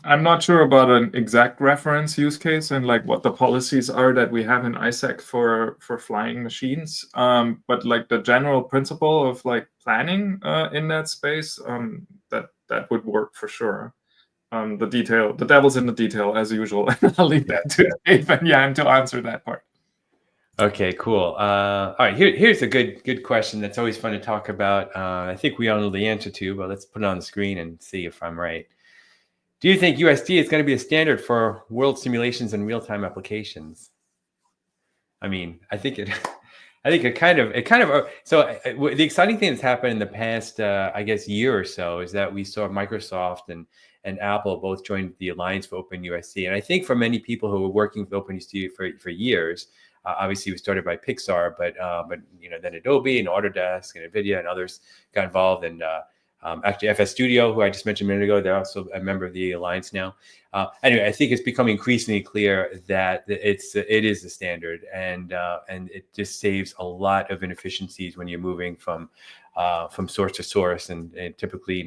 I'm not sure about an exact reference use case and like what the policies are that we have in ISAC for flying machines. But like the general principle of like planning in that space, that would work for sure. The devil's in the detail as usual. I'll leave that to Dave and Jan to answer that part. Okay, cool. All right, here's a good question that's always fun to talk about. I think we all know the answer to, but let's put it on the screen and see if I'm right. Do you think USD is going to be a standard for world simulations and real-time applications? I mean, I think it kind of. So the exciting thing that's happened in the past, I guess, year or so is that we saw Microsoft and Apple both joined the Alliance for OpenUSD, and I think for many people who were working with OpenUSD for years, obviously it was started by Pixar, but then Adobe and Autodesk and NVIDIA and others got involved, and actually FS Studio, who I just mentioned a minute ago, they're also a member of the Alliance now. Anyway, I think it's becoming increasingly clear that it is the standard, and it just saves a lot of inefficiencies when you're moving from source to source, and typically,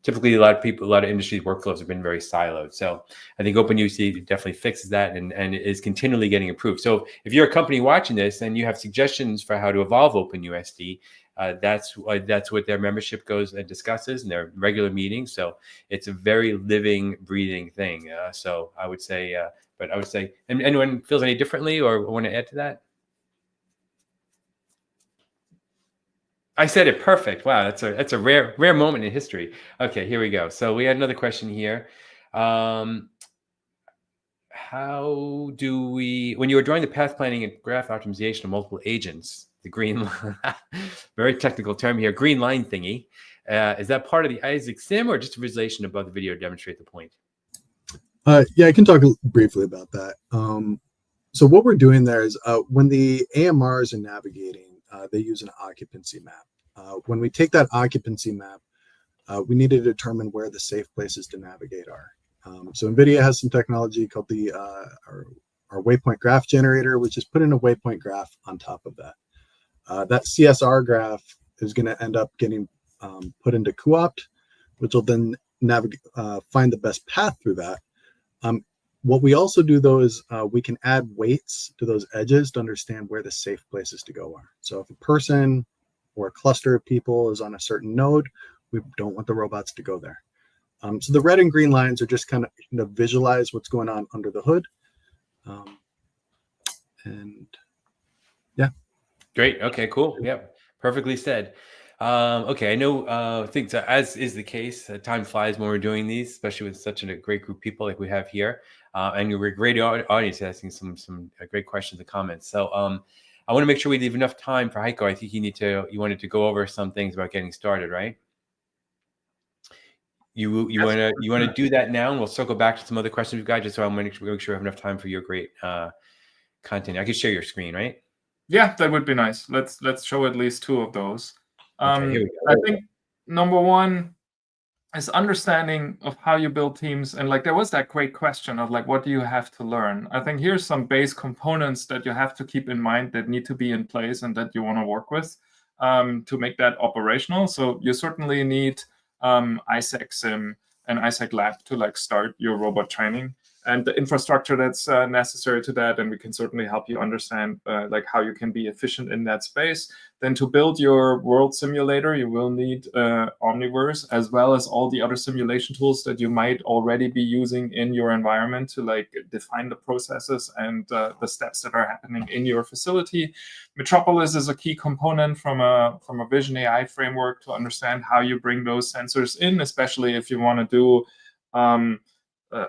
typically a lot of industries workflows have been very siloed. So I think OpenUSD definitely fixes that and is continually getting improved. So if you're a company watching this and you have suggestions for how to evolve OpenUSD, That's what their membership goes and discusses in their regular meetings. So it's a very living, breathing thing. So I would say, and anyone feels any differently or want to add to that? I said it perfect. Wow, that's a rare moment in history. Okay, here we go. So we had another question here. How do we, when you were drawing the path planning and graph optimization of multiple agents, the green, very technical term here, green line thingy, is that part of the Isaac sim or just a visualization above the video to demonstrate the point? Yeah, I can talk briefly about that. So what we're doing there is when the AMRs are navigating, they use an occupancy map. When we take that occupancy map, we need to determine where the safe places to navigate are. So NVIDIA has some technology called the our waypoint graph generator, which is put in a waypoint graph on top of that. That CSR graph is going to end up getting put into cuOpt, which will then find the best path through that. What we also do, though, is we can add weights to those edges to understand where the safe places to go are. So if a person or a cluster of people is on a certain node, we don't want the robots to go there. So the red and green lines are just kind of visualize what's going on under the hood. And yeah. Great. Okay, cool. Yep. Perfectly said. Okay, I know, I think as is the case, time flies when we're doing these, especially with such a great group of people like we have here. And you're a great audience asking some great questions and comments. So I want to make sure we leave enough time for Heiko. I think you wanted to go over some things about getting started, right? You want to do that now, and we'll circle back to some other questions we've got, just so I'm make sure we have enough time for your great content. I can share your screen, right? Yeah, that would be nice. Let's show at least 2 of those. Okay, here we go. I think number 1 is understanding of how you build teams. And like there was that great question of like, what do you have to learn? I think here's some base components that you have to keep in mind that need to be in place and that you want to work with to make that operational. So you certainly need Isaac Sim and Isaac Lab to like start your robot training and the infrastructure that's necessary to that. And we can certainly help you understand like how you can be efficient in that space. Then to build your world simulator, you will need Omniverse, as well as all the other simulation tools that you might already be using in your environment to like define the processes and the steps that are happening in your facility. Metropolis is a key component from a Vision AI framework to understand how you bring those sensors in, especially if you want to do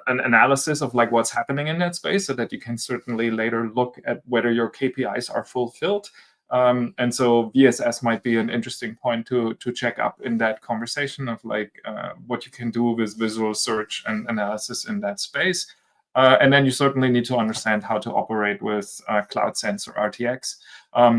an analysis of like what's happening in that space, so that you can certainly later look at whether your KPIs are fulfilled. And so VSS might be an interesting point to check up in that conversation of like what you can do with visual search and analysis in that space. And then you certainly need to understand how to operate with Cloud Sense or RTX,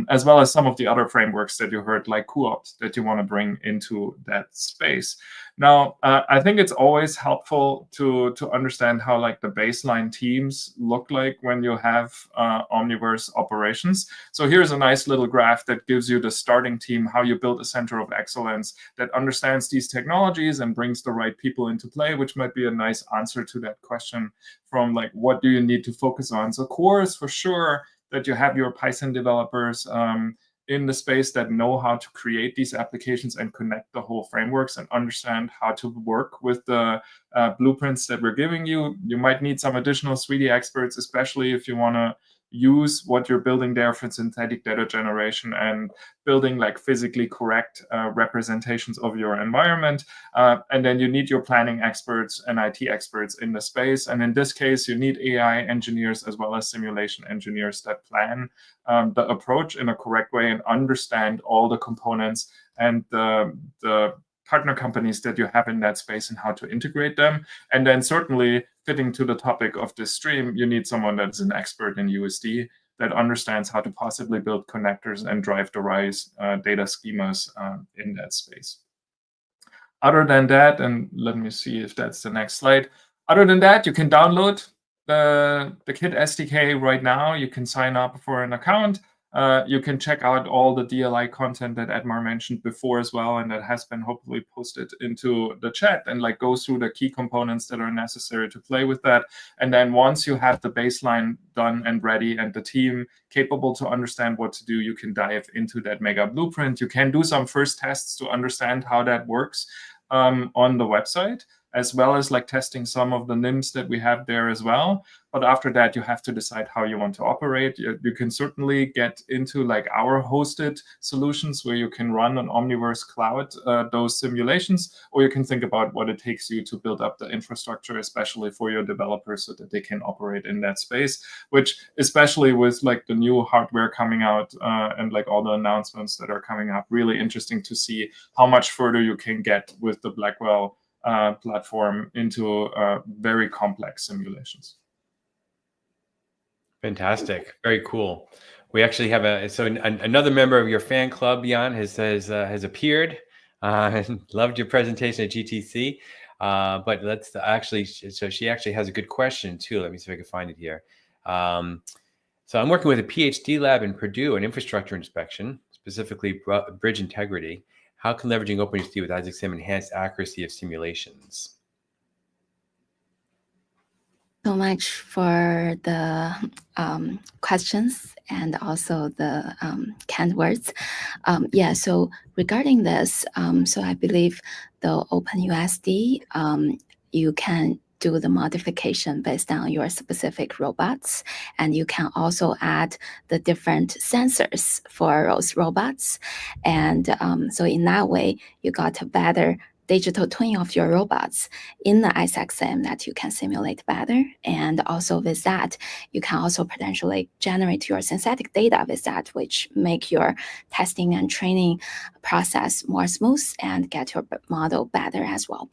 as well as some of the other frameworks that you heard, like cuOpt, that you want to bring into that space. Now, I think it's always helpful to understand how like the baseline teams look like when you have Omniverse operations. So here's a nice little graph that gives you the starting team, how you build a center of excellence that understands these technologies and brings the right people into play, which might be a nice answer to that question from like, what do you need to focus on? So core is for sure that you have your Python developers in the space that know how to create these applications and connect the whole frameworks and understand how to work with the blueprints that we're giving you. You might need some additional 3D experts, especially if you want to use what you're building there for synthetic data generation and building like physically correct representations of your environment. And then you need your planning experts and IT experts in the space. And in this case, you need AI engineers as well as simulation engineers that plan the approach in a correct way and understand all the components and the partner companies that you have in that space and how to integrate them. And then certainly fitting to the topic of this stream, you need someone that's an expert in USD that understands how to possibly build connectors and drive the right data schemas in that space. Other than that, and let me see if that's the next slide. Other than that, you can download the Kit SDK right now. You can sign up for an account. You can check out all the DLI content that Edmar mentioned before as well, and that has been hopefully posted into the chat, and like go through the key components that are necessary to play with that. And then once you have the baseline done and ready and the team capable to understand what to do, you can dive into that Mega Blueprint. You can do some first tests to understand how that works on the website, as well as like testing some of the NIMs that we have there as well. But after that, you have to decide how you want to operate. You can certainly get into like our hosted solutions where you can run on Omniverse Cloud those simulations, or you can think about what it takes you to build up the infrastructure, especially for your developers, so that they can operate in that space, which especially with like the new hardware coming out and like all the announcements that are coming up, really interesting to see how much further you can get with the Blackwell platform into very complex simulations. Fantastic. Very cool. We actually have another member of your fan club, Jan, has appeared and loved your presentation at GTC. But let's actually, so she actually has a good question too. Let me see if I can find it here. So I'm working with a PhD lab in Purdue on infrastructure inspection, specifically bridge integrity. How can leveraging OpenHD with Isaac Sim enhance accuracy of simulations? So much for the questions and also the canned words. Yeah, so regarding this, so I believe the OpenUSD, you can do the modification based on your specific robots, and you can also add the different sensors for those robots. And so in that way, you got a better digital twin of your robots in the Isaac Sim that you can simulate better. And also with that, you can also potentially generate your synthetic data with that, which make your testing and training process more smooth and get your model better as well.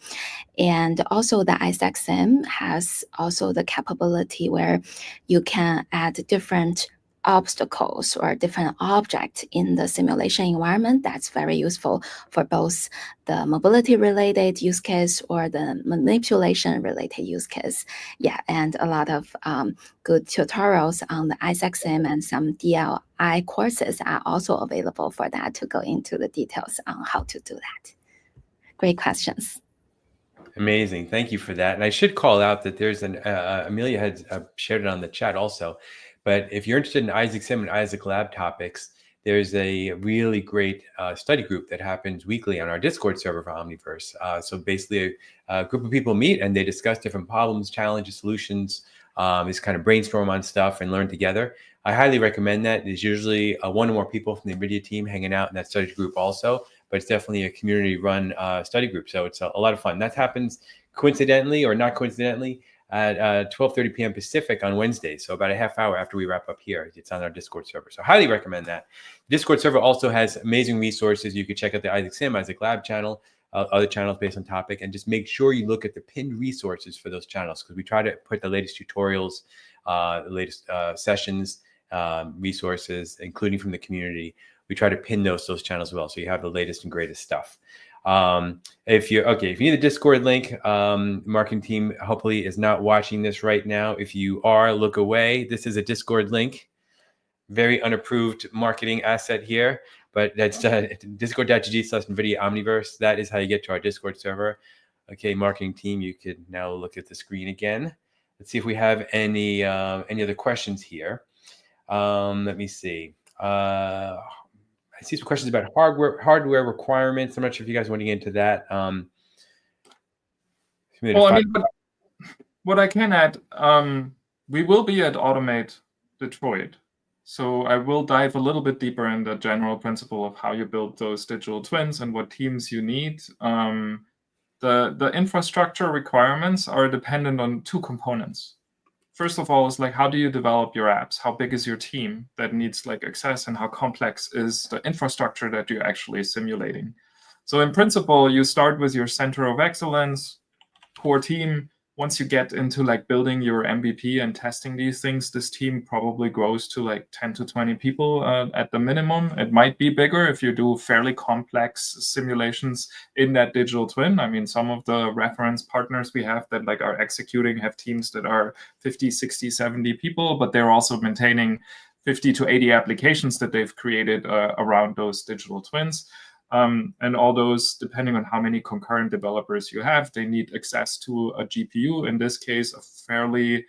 And also the Isaac Sim has also the capability where you can add different obstacles or different objects in the simulation environment. That's very useful for both the mobility related use case or the manipulation related use case. Yeah, and a lot of good tutorials on the Isaac Sim and some DLI courses are also available for that to go into the details on how to do that. Great questions. Amazing. Thank you for that. And I should call out that there's Amelia had shared it on the chat also. But if you're interested in Isaac Sim and Isaac Lab topics, there's a really great study group that happens weekly on our Discord server for Omniverse. So basically a group of people meet and they discuss different problems, challenges, solutions, just kind of brainstorm on stuff and learn together. I highly recommend that. There's usually one or more people from the NVIDIA team hanging out in that study group also, but it's definitely a community-run study group. So it's a lot of fun. That happens coincidentally or not coincidentally at 12:30 p.m. Pacific on Wednesday. So about a half hour after we wrap up here, it's on our Discord server. So highly recommend that. Discord server also has amazing resources. You can check out the Isaac Sim, Isaac Lab channel, other channels based on topic, and just make sure you look at the pinned resources for those channels, because we try to put the latest tutorials, the latest sessions, resources, including from the community. We try to pin those channels as well, so you have the latest and greatest stuff. If you need the Discord link, marketing team hopefully is not watching this right now. If you are, look away. This is a Discord link, very unapproved marketing asset here, but that's discord.gg/NVIDIA Omniverse. That is how you get to our Discord server. Okay, marketing team, you could now look at the screen again. Let's see if we have any other questions here. Let me see. I see some questions about hardware requirements. I'm not sure if you guys want to get into that. Well, I mean, what I can add, we will be at Automate Detroit. So I will dive a little bit deeper in the general principle of how you build those digital twins and what teams you need. The infrastructure requirements are dependent on two components. First of all, is like, how do you develop your apps? How big is your team that needs like access, and how complex is the infrastructure that you're actually simulating? So in principle, you start with your center of excellence, core team. Once you get into like building your MVP and testing these things, this team probably grows to like 10 to 20 people at the minimum. It might be bigger if you do fairly complex simulations in that digital twin. I mean, some of the reference partners we have that like are executing have teams that are 50, 60, 70 people, but they're also maintaining 50 to 80 applications that they've created around those digital twins. And all those, depending on how many concurrent developers you have, they need access to a GPU, in this case, a fairly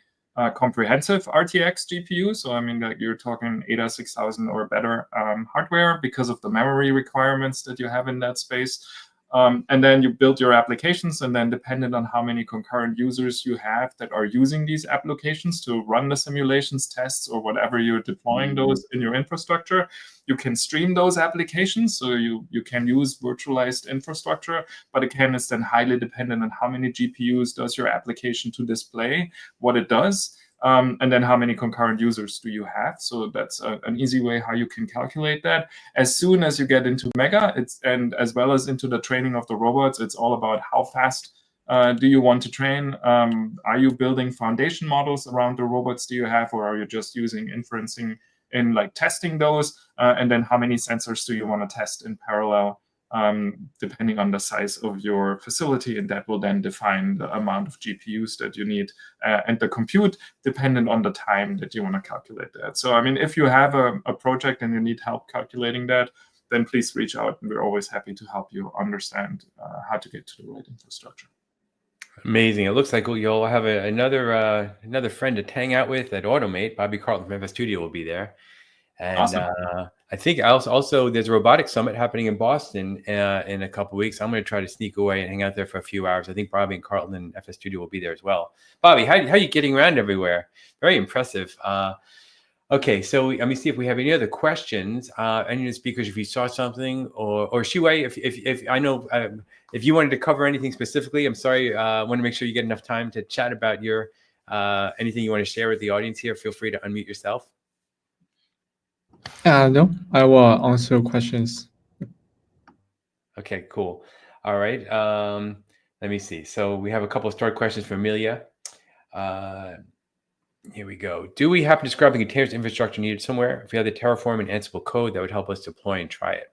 comprehensive RTX GPU. So I mean, like, you're talking ADA 6000 or better hardware because of the memory requirements that you have in that space. And then you build your applications, and then depending on how many concurrent users you have that are using these applications to run the simulations, tests, or whatever you're deploying those in your infrastructure, you can stream those applications. So you can use virtualized infrastructure, but again, it's then highly dependent on how many GPUs does your application to display what it does. And then how many concurrent users do you have? So that's an easy way how you can calculate that. As soon as you get into Mega, and as well as into the training of the robots, it's all about how fast do you want to train? Are you building foundation models around the robots do you have, or are you just using inferencing in like testing those? And then how many sensors do you want to test in parallel? Depending on the size of your facility, and that will then define the amount of GPUs that you need and the compute dependent on the time that you want to calculate that. So, I mean, if you have a project and you need help calculating that, then please reach out, and we're always happy to help you understand how to get to the right infrastructure. Amazing. It looks like you'll have another friend to hang out with at Automate. Bobby Carlton from FS Studio will be there. And Awesome. I think also there's a robotics summit happening in Boston in a couple of weeks. I'm going to try to sneak away and hang out there for a few hours. I think Bobby and Carlton and FS Studio will be there as well. Bobby, how are you getting around everywhere? Very impressive. Okay, so let me see if we have any other questions. Any of the speakers, if you saw something, or Shiwei, if I know if you wanted to cover anything specifically, I'm sorry. I want to make sure you get enough time to chat about your anything you want to share with the audience here. Feel free to unmute yourself. No, I will answer questions. Okay, cool. All right. Let me see. So we have a couple of start questions from Amelia. Here we go. Do we happen to describe the containers infrastructure needed somewhere? If we had the Terraform and Ansible code, that would help us deploy and try it.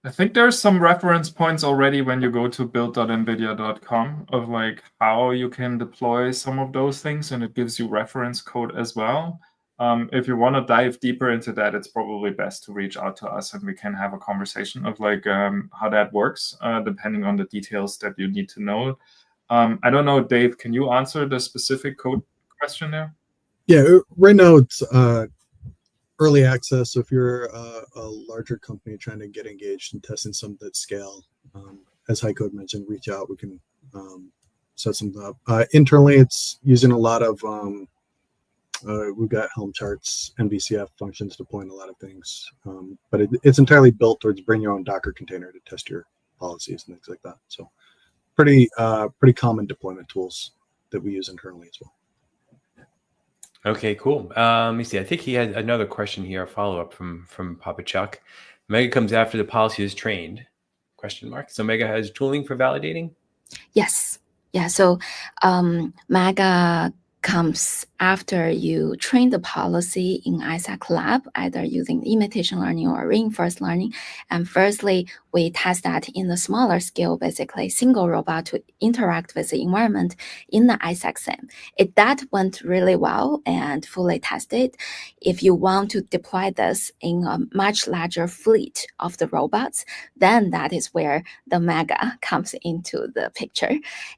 I think there's some reference points already when you go to build.nvidia.com of like how you can deploy some of those things, and it gives you reference code as well. If you want to dive deeper into that, it's probably best to reach out to us, and we can have a conversation of like how that works, depending on the details that you need to know. I don't know, Dave, can you answer the specific code question there? Yeah, right now it's early access. So if you're a larger company trying to get engaged and testing something at scale, as Heiko mentioned, reach out. We can set something up. Internally, it's using a lot of we've got Helm charts, NVCF functions deploying a lot of things, but it's entirely built towards bring your own Docker container to test your policies and things like that. So pretty common deployment tools that we use internally as well. Okay, cool. Let me see. I think he had another question here, a follow-up from Papa Chuck. Mega comes after the policy is trained, question mark. So Mega has tooling for validating? Yes. Yeah. So Mega comes after you train the policy in Isaac Lab, either using imitation learning or reinforced learning. And firstly, we test that in a smaller scale, basically single robot to interact with the environment in the Isaac sim. That went really well and fully tested. If you want to deploy this in a much larger fleet of the robots, then that is where the Mega comes into the picture.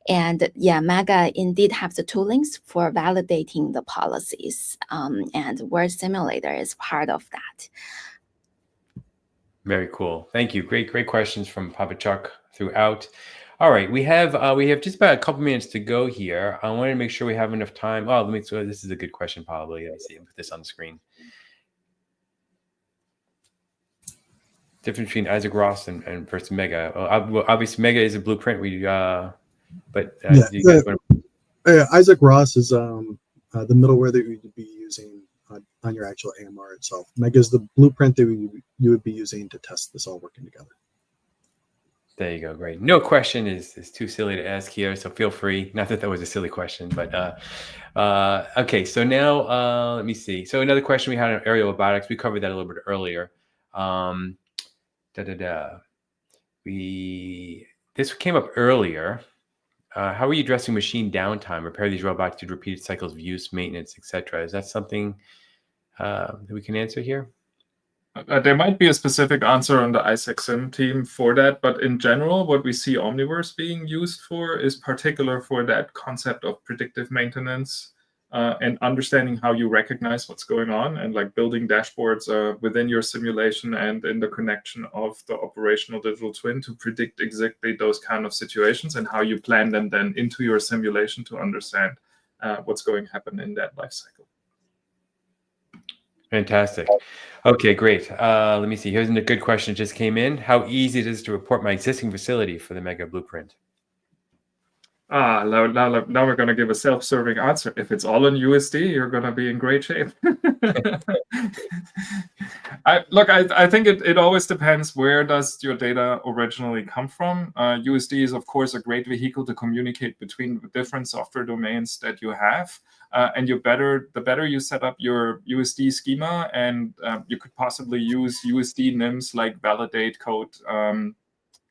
And yeah, Mega indeed have the toolings for validating the policies, and Word Simulator is part of that. Very cool. Thank you. Great questions from Papa Chuck throughout. All right, we have just about a couple minutes to go here. I want to make sure we have enough time. Oh, so this is a good question, probably. Let me see. I'll put this on the screen. Difference between Isaac Ross and versus Mega. Well, obviously, Mega is a blueprint. Isaac Ross is the middlware that you would be using on your actual AMR itself. Mega is the blueprint that you would be using to test this all working together. There you go. Great. No question is too silly to ask here, so feel free. Not that was a silly question, but okay. So now let me see. So another question we had on aerial robotics. We covered that a little bit earlier. This came up earlier. how are you addressing machine downtime? Repair these robots to repeated cycles of use, maintenance, etc. Is that something that we can answer here? There might be a specific answer on the Isaac Sim team for that, but in general, what we see Omniverse being used for is particular for that concept of predictive maintenance and understanding how you recognize what's going on, and like building dashboards within your simulation and in the connection of the operational digital twin to predict exactly those kind of situations and how you plan them then into your simulation to understand what's going to happen in that life cycle. Fantastic. Okay, great. Let me see. Here's a good question that just came in. How easy it is to report my existing facility for the Mega Blueprint? Now we're going to give a self-serving answer. If it's all in USD, you're going to be in great shape. I think it always depends, where does your data originally come from. USD is, of course, a great vehicle to communicate between the different software domains that you have. And the better you set up your USD schema, and you could possibly use USD NIMs like validate code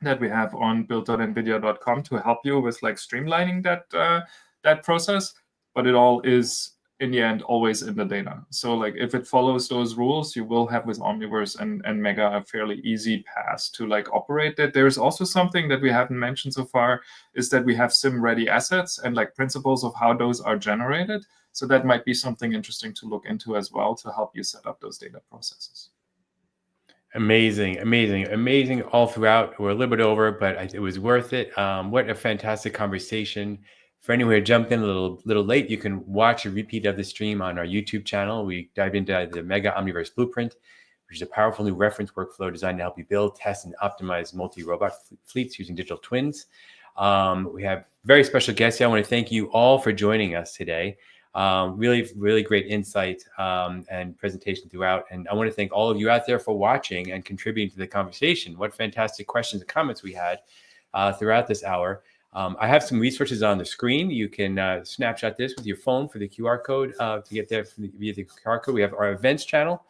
that we have on build.nvidia.com to help you with like streamlining that process. But it all is in the end always in the data. So like if it follows those rules, you will have with Omniverse and Mega a fairly easy path to like operate that. There's also something that we haven't mentioned so far, is that we have sim-ready assets and like principles of how those are generated. So that might be something interesting to look into as well to help you set up those data processes. Amazing, amazing, amazing all throughout. We're a little bit over, but it was worth it. What a fantastic conversation. For anyone who jumped in a little late, you can watch a repeat of the stream on our YouTube channel. We dive into the Mega Omniverse Blueprint, which is a powerful new reference workflow designed to help you build, test, and optimize multi-robot fleets using digital twins. We have very special guests here. I want to thank you all for joining us today. Really, really great insight and presentation throughout. And I want to thank all of you out there for watching and contributing to the conversation. What fantastic questions and comments we had throughout this hour. I have some resources on the screen. You can snapshot this with your phone for the QR code to get there via the QR code. We have our events channel.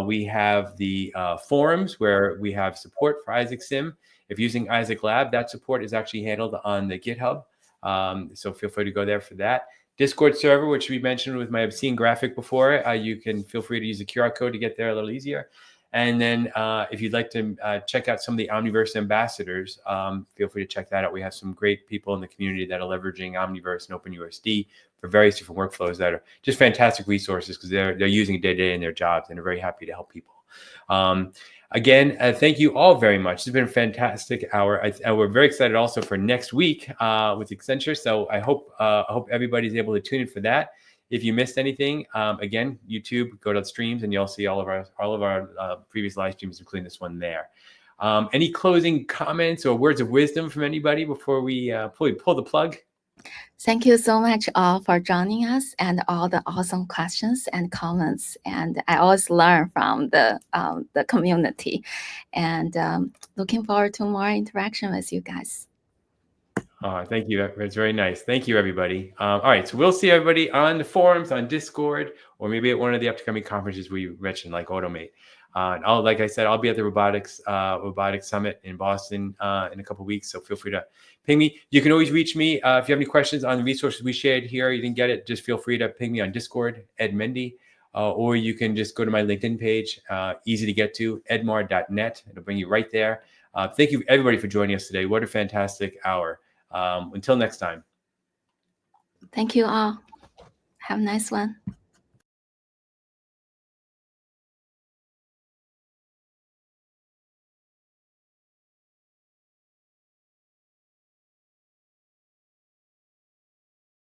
We have the forums where we have support for Isaac Sim. If using Isaac Lab, that support is actually handled on the GitHub. So feel free to go there for that. Discord server, which we mentioned with my obscene graphic before, you can feel free to use the QR code to get there a little easier. And then if you'd like to check out some of the Omniverse ambassadors, feel free to check that out. We have some great people in the community that are leveraging Omniverse and OpenUSD for various different workflows that are just fantastic resources, because they're using it day to day in their jobs and are very happy to help people. Again, thank you all very much. It's been a fantastic hour. We're very excited also for next week with Accenture. So I hope everybody's able to tune in for that. If you missed anything, again, YouTube, go to the streams, and you'll see all of our previous live streams, including this one there. Any closing comments or words of wisdom from anybody before we pull the plug? Thank you so much all for joining us and all the awesome questions and comments. And I always learn from the community, and looking forward to more interaction with you guys. Thank you. That's very nice. Thank you, everybody. All right. So we'll see everybody on the forums, on Discord, or maybe at one of the upcoming conferences we mentioned, like Automate. Like I said, I'll be at the Robotics Summit in Boston in a couple of weeks. So feel free to ping me. You can always reach me if you have any questions on the resources we shared here. You didn't get it, just feel free to ping me on Discord, Ed Mendy, or you can just go to my LinkedIn page, easy to get to, edmar.net. It'll bring you right there. Thank you, everybody, for joining us today. What a fantastic hour. Until next time. Thank you all. Have a nice one.